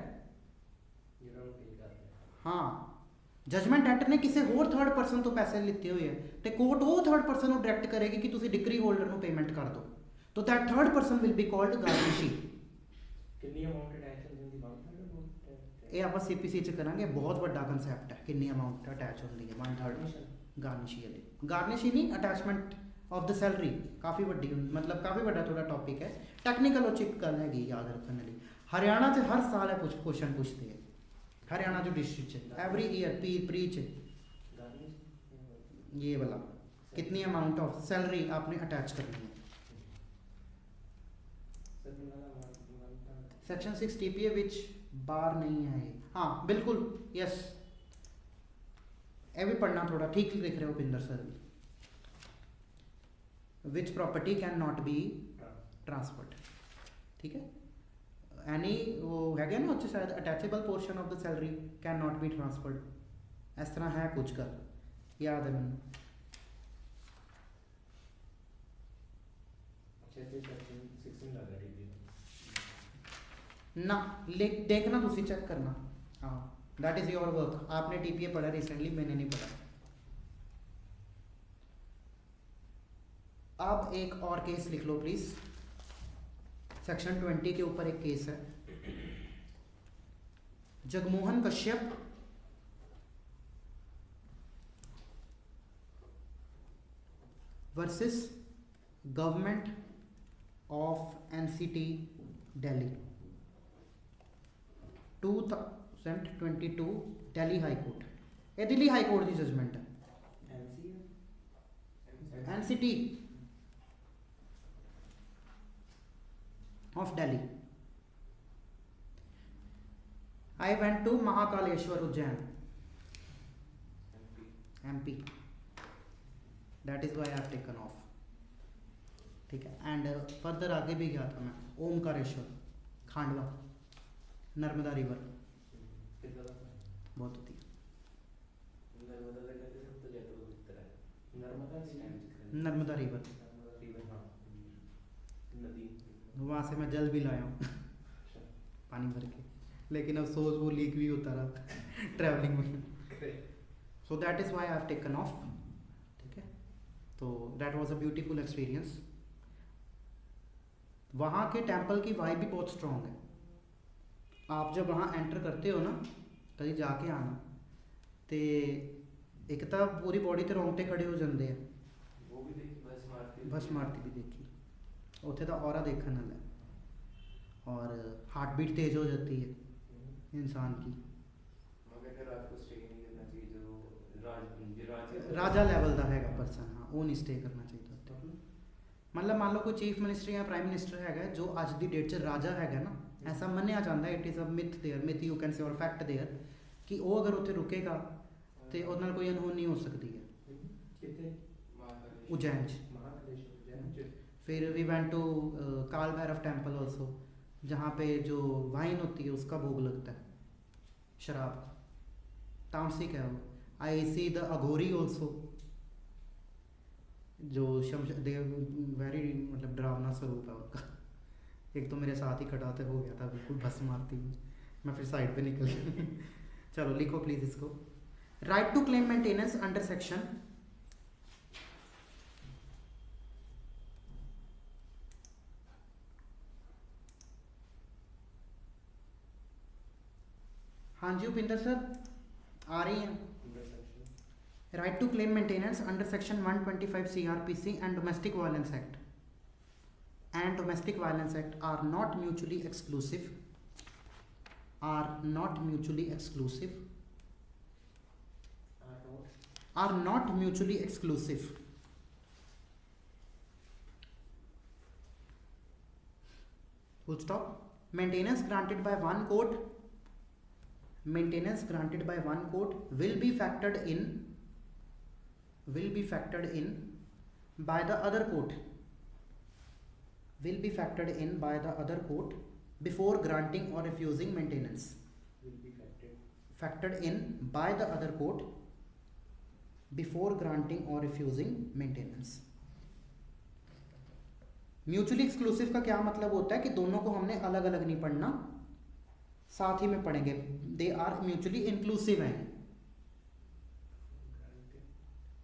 हाँ जजमेंट डैटर ने किसी होर थर्ड परसन तो पैसे लिते हुए है तो कोर्ट वो थर्ड परसन को डायरेक्ट करेगी कि तुसी डिक्री होल्डर को पेमेंट कर दो तो that third person will be called guarantee कितनी अमाउंट अटैच होंदी है ये आप सीपीसी च करांगे बहुत बड़ा कंसैप्ट है कितनी अमाउंट अटैच होंदी है 1/3 गार्निशी वाली गार्निशी नहीं अटैचमेंट ऑफ द सैलरी काफ़ी वड्डी मतलब काफ़ी बड़ा थोड़ा टॉपिक है टेक्निकल और चिप गल हैगी याद रखने वाली हरियाणा च हर साल है कुछ क्वेश्चन पूछते हैं हरियाणा जो डिस्ट्रिक्ट एवरी ईयर प्री च ये वाला कितनी अमाउंट ऑफ सैलरी आपने अटैच करनी है सेक्शन 6 टीपीए विच बार नहीं है हाँ बिल्कुल यस ये भी पढ़ना थोड़ा ठीक लिख रहे हो पिंदर सर भी which property can not be transferred ठीक है एनी वो है ना अच्छे शायद attachable portion of the salary can not be transferred इस तरह है कुछ कर याद है मैंने ना देखना तुसी चेक करना हाँ दैट इज योर वर्क आपने टीपीए पढ़ा रिसेंटली मैंने नहीं पढ़ा अब एक और केस लिख लो प्लीज सेक्शन 20 के ऊपर एक केस है Jagmohan Kashyap versus government of NCT Delhi 2022 Delhi high court ये दिल्ली हाई कोर्ट की जजमेंट है NCT of Delhi I went to Mahakaleshwar Ujjain MP that is why I have taken off ठीक है एंड फर्दर आगे भी गया था मैं ओमकारेश्वर खांडवा नर्मदा रिवर बहुत होती है नर्मदा रिवर वहाँ से मैं जल भी लाया हूँ पानी भर के लेकिन अफसोस वो लीक भी होता रहा ट्रैवलिंग में so that is why I have taken off ठीक है तो that was a beautiful experience वहाँ के टेम्पल की वाइब भी बहुत स्ट्रॉन्ग है आप जब वहाँ एंटर करते हो ना कभी जाके आना तो एक तो पूरी बॉडी ते रोंगटे खड़े हो जाते हैं वो भी देखी बस मारती भी देखी उत्थे तो औरा देखने वाला है और हार्ट बीट तेज हो जाती है इंसान की मगर फिर रात को स्टे नहीं करना चाहिए जो राजा लेवल का हैगा पर्सन हाँ वो नहीं स्टे करना चाहिए मतलब मान लो कोई चीफ मिनिस्टर या प्राइम मिनिस्टर हैगा जो आज दी डेट च राजा हैगा ना ऐसा मन्निया जाता है it is a myth there myth you can say or fact there कि वो अगर उत्थे रुकेगा तो ਉਹਦੇ ਨਾਲ कोई अनहोनी हो सकती है उज्जैन फिर वी वेंट टू काल भैरव टेम्पल ऑल्सो जहाँ पे जो वाइन होती है उसका भोग लगता है शराब तामसिक है वो आई सी द अघोरी ऑल्सो जो देव वेरी मतलब डरावना स्वरूप है उनका एक तो मेरे साथ ही खड़ा तो हो गया था बिल्कुल बस मारती हुई मैं फिर साइड पे निकल गया चलो लिखो प्लीज इसको right to claim maintenance under section हाँ जी उपिंदर सर आ रही हैं right to claim maintenance under section 125 CRPC and Domestic Violence Act are not mutually exclusive full stop maintenance granted by one court will be factored in by the other court before granting or refusing maintenance factored in by the other court before granting और refusing maintenance. Mutually exclusive का क्या मतलब होता है कि दोनों को हमने अलग अलग नहीं पढ़ना, साथ ही में पढ़ेंगे। दे आर म्यूचुअली इंक्लूसिव हैं।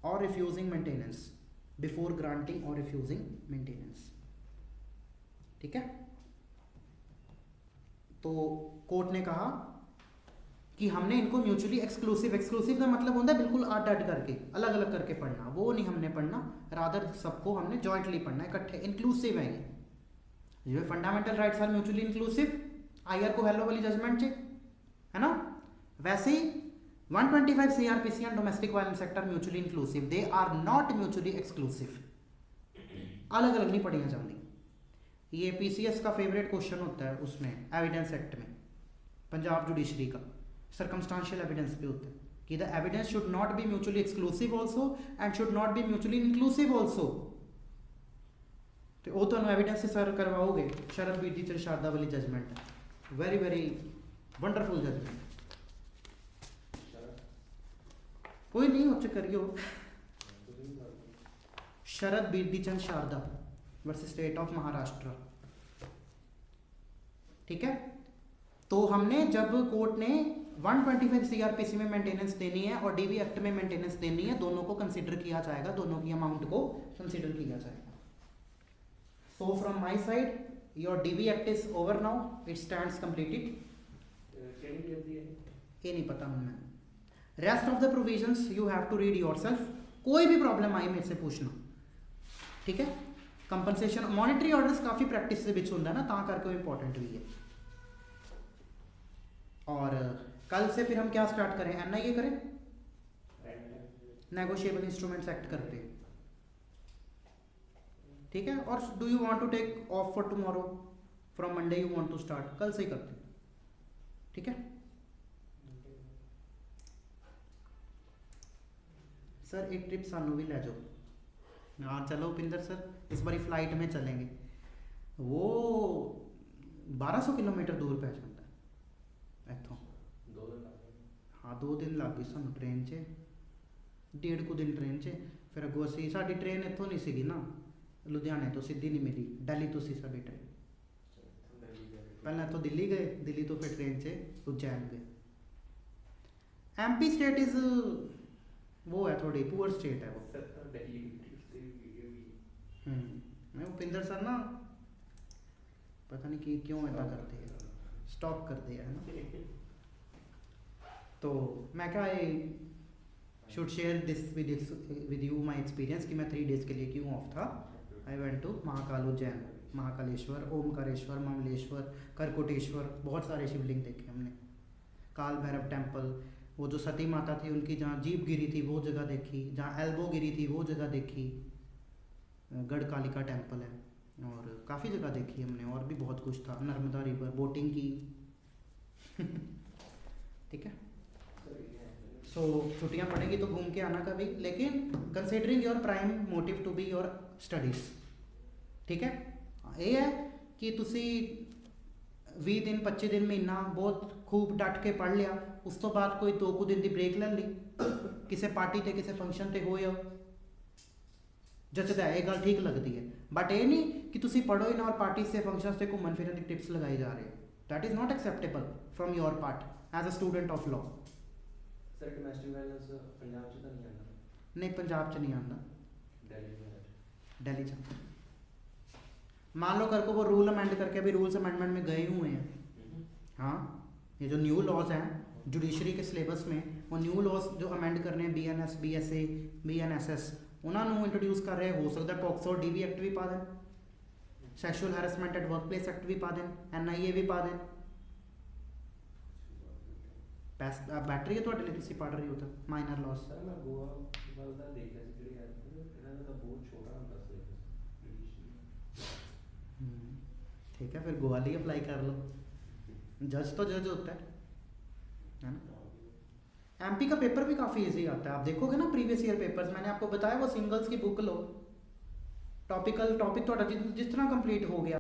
और रिफ्यूजिंग मेंटेनेंस, बिफोर ग्रांटिंग और रिफ्यूजिंग मेंटेनेंस, ठीक है। तो कोर्ट ने कहा कि हमने इनको म्यूचुअली एक्सक्लूसिव, एक्सक्लूसिव का मतलब होता है बिल्कुल अड अड करके, अलग अलग करके पढ़ना, वो नहीं हमने पढ़ना, रादर सबको हमने जॉइंटली पढ़ना, इकट्ठे। इंक्लूसिव है ये fundamental rights are mutually inclusive, IR Coelho वाली जजमेंट है ना। वैसे ही 125 CRPC and domestic violence act are mutually inclusive, they are not mutually exclusive. अलग अलग नहीं पढ़िया जाती। ये PCS का फेवरेट क्वेश्चन होता है उसमें, एविडेंस एक्ट में, पंजाब जुडिशरी का सर्कमस्टांशियल एविडेंस पे होता है कि the evidence should not be mutually exclusive also and should not be mutually inclusive also. तो वो तो एविडेंस से सर करवाओगे, शरद बीर दी शारदा वाली judgement, very very wonderful judgement. कोई नहीं हो करियो। Sharad Birdhichand Sarda versus state of Maharashtra, ठीक है। तो हमने जब कोर्ट ने 125 CRPC में मेंटेनेंस देनी है और DV एक्ट में मेंटेनेंस देनी है, दोनों को कंसीडर किया जाएगा, दोनों की अमाउंट को कंसीडर किया जाएगा। So from my side your DV act is over now, it stands completed. ये नहीं पता हमें। Rest of the provisions you have to read yourself. कोई भी प्रॉब्लम आई मेरे से पूछना, ठीक है। कंपनसेशन मॉनेटरी ऑर्डर्स काफ़ी प्रैक्टिस से बिच होता है ना, ता करके इंपॉर्टेंट भी है। और कल से फिर हम क्या स्टार्ट करें, NIA करें, नेगोशिएबल इंस्ट्रूमेंट्स एक्ट करते हैं, ठीक है। और do you want to take off for tomorrow, from Monday you want to start, कल से ही करते हैं, ठीक है। सर एक ट्रिप सानू भी ले जाओ। हाँ चलो उपिंदर सर, इस बारी फ्लाइट में चलेंगे। वो 1200 किलोमीटर दूर पै जाता है इथों। हाँ 2 दिन लग गए सानू ट्रेन 'च, 1.5 कुछ दिन ट्रेन 'च। फिर अगों असी, साडी ट्रेन इत्थों नहीं सीगी ना, लुधियाने तो सीधी नहीं मिली, दिल्ली तो सी साडी ट्रेन। पहले इत्थों दिल्ली गए, दिल्ली तो फिर ट्रेन 'च उज्जैन गए। MP स्टेट इज वो है, थोड़ी पुअर स्टेट है वो। मैं उपिंदर सर ना पता नहीं कि क्यों ऐसा करते हैं, स्टॉप कर दिया है ना। तो मैं क्या should share this with you my experience कि मैं 3 डेज के लिए क्यों ऑफ था। I went to Mahakal Ujjain, Mahakaleshwar, Omkareshwar, Mamleshwar, Karkoteshwar, बहुत सारे शिवलिंग देखे हमने। काल भैरव टेम्पल, वो जो सती माता थी उनकी जहाँ जीभ गिरी थी वो जगह देखी, जहाँ एल्बो गिरी थी वो जगह देखी, गढ़ कालिका टेम्पल है, और काफ़ी जगह देखी हमने। और भी बहुत कुछ था, नर्मदा रिवर, बोटिंग की ठीक है। सो छुट्टियाँ पड़ेगी तो घूम के आना कभी, लेकिन considering your prime motive to be your studies, ठीक है। ये है कि तुसी 20 दिन 25 दिन महीना बहुत खूब डट के पढ़ लिया, उस तो बाद कोई 2 कुछ दिन की ब्रेक ले ली, किसी पार्टी ते किसी फंक्शन ते होए जचदा है, ये गल ठीक लगती है। बट ये नहीं कि तुसी पढ़ो ही ना और पार्टी से फंक्शन से घूमन फिरन की टिप्स लगाई जा रहे हो, that is not acceptable from your part as a student of law. Sir domestic violence Punjab च तो नहीं आंदा? नहीं पंजाब च नहीं आंदा, दिल्ली च। मान लो कर को वो रूल अमेंड करके अभी रूल्स अमेंडमेंट में गए हुए हैं, हाँ ये जो न्यू लॉज हैं जुडिशरी के सिलेबस में, वो न्यू लॉज जो अमेंड करने हैं BNS, BSA, BNSS, उन्होंने इंट्रोड्यूस कर रहे, हो सकता है पॉक्सो DV एक्ट भी पा दें, sexual harassment at work place act भी पा दें, NIA भी पा दें। बैटरी है थोड़े लिए तुसी पढ़ रही हो तो माइनर लॉस। सर मैं गोवा वाल दा देखिया सी ਜਿਹੜੀ ਹੈ ਇਹਨਾਂ ਦਾ ਤਾਂ ਬਹੁਤ ਛੋਟਾ ਹੁੰਦਾ सिलेबस। ठीक है, फिर गोवा ही अप्लाई कर लो, जज तो जज होता है ना। MP का पेपर भी काफ़ी इजी आता है, आप देखोगे ना प्रीवियस ईयर पेपर्स, मैंने आपको बताया वो सिंगल्स की बुक लो, टॉपिक जिस तरह कंप्लीट हो गया।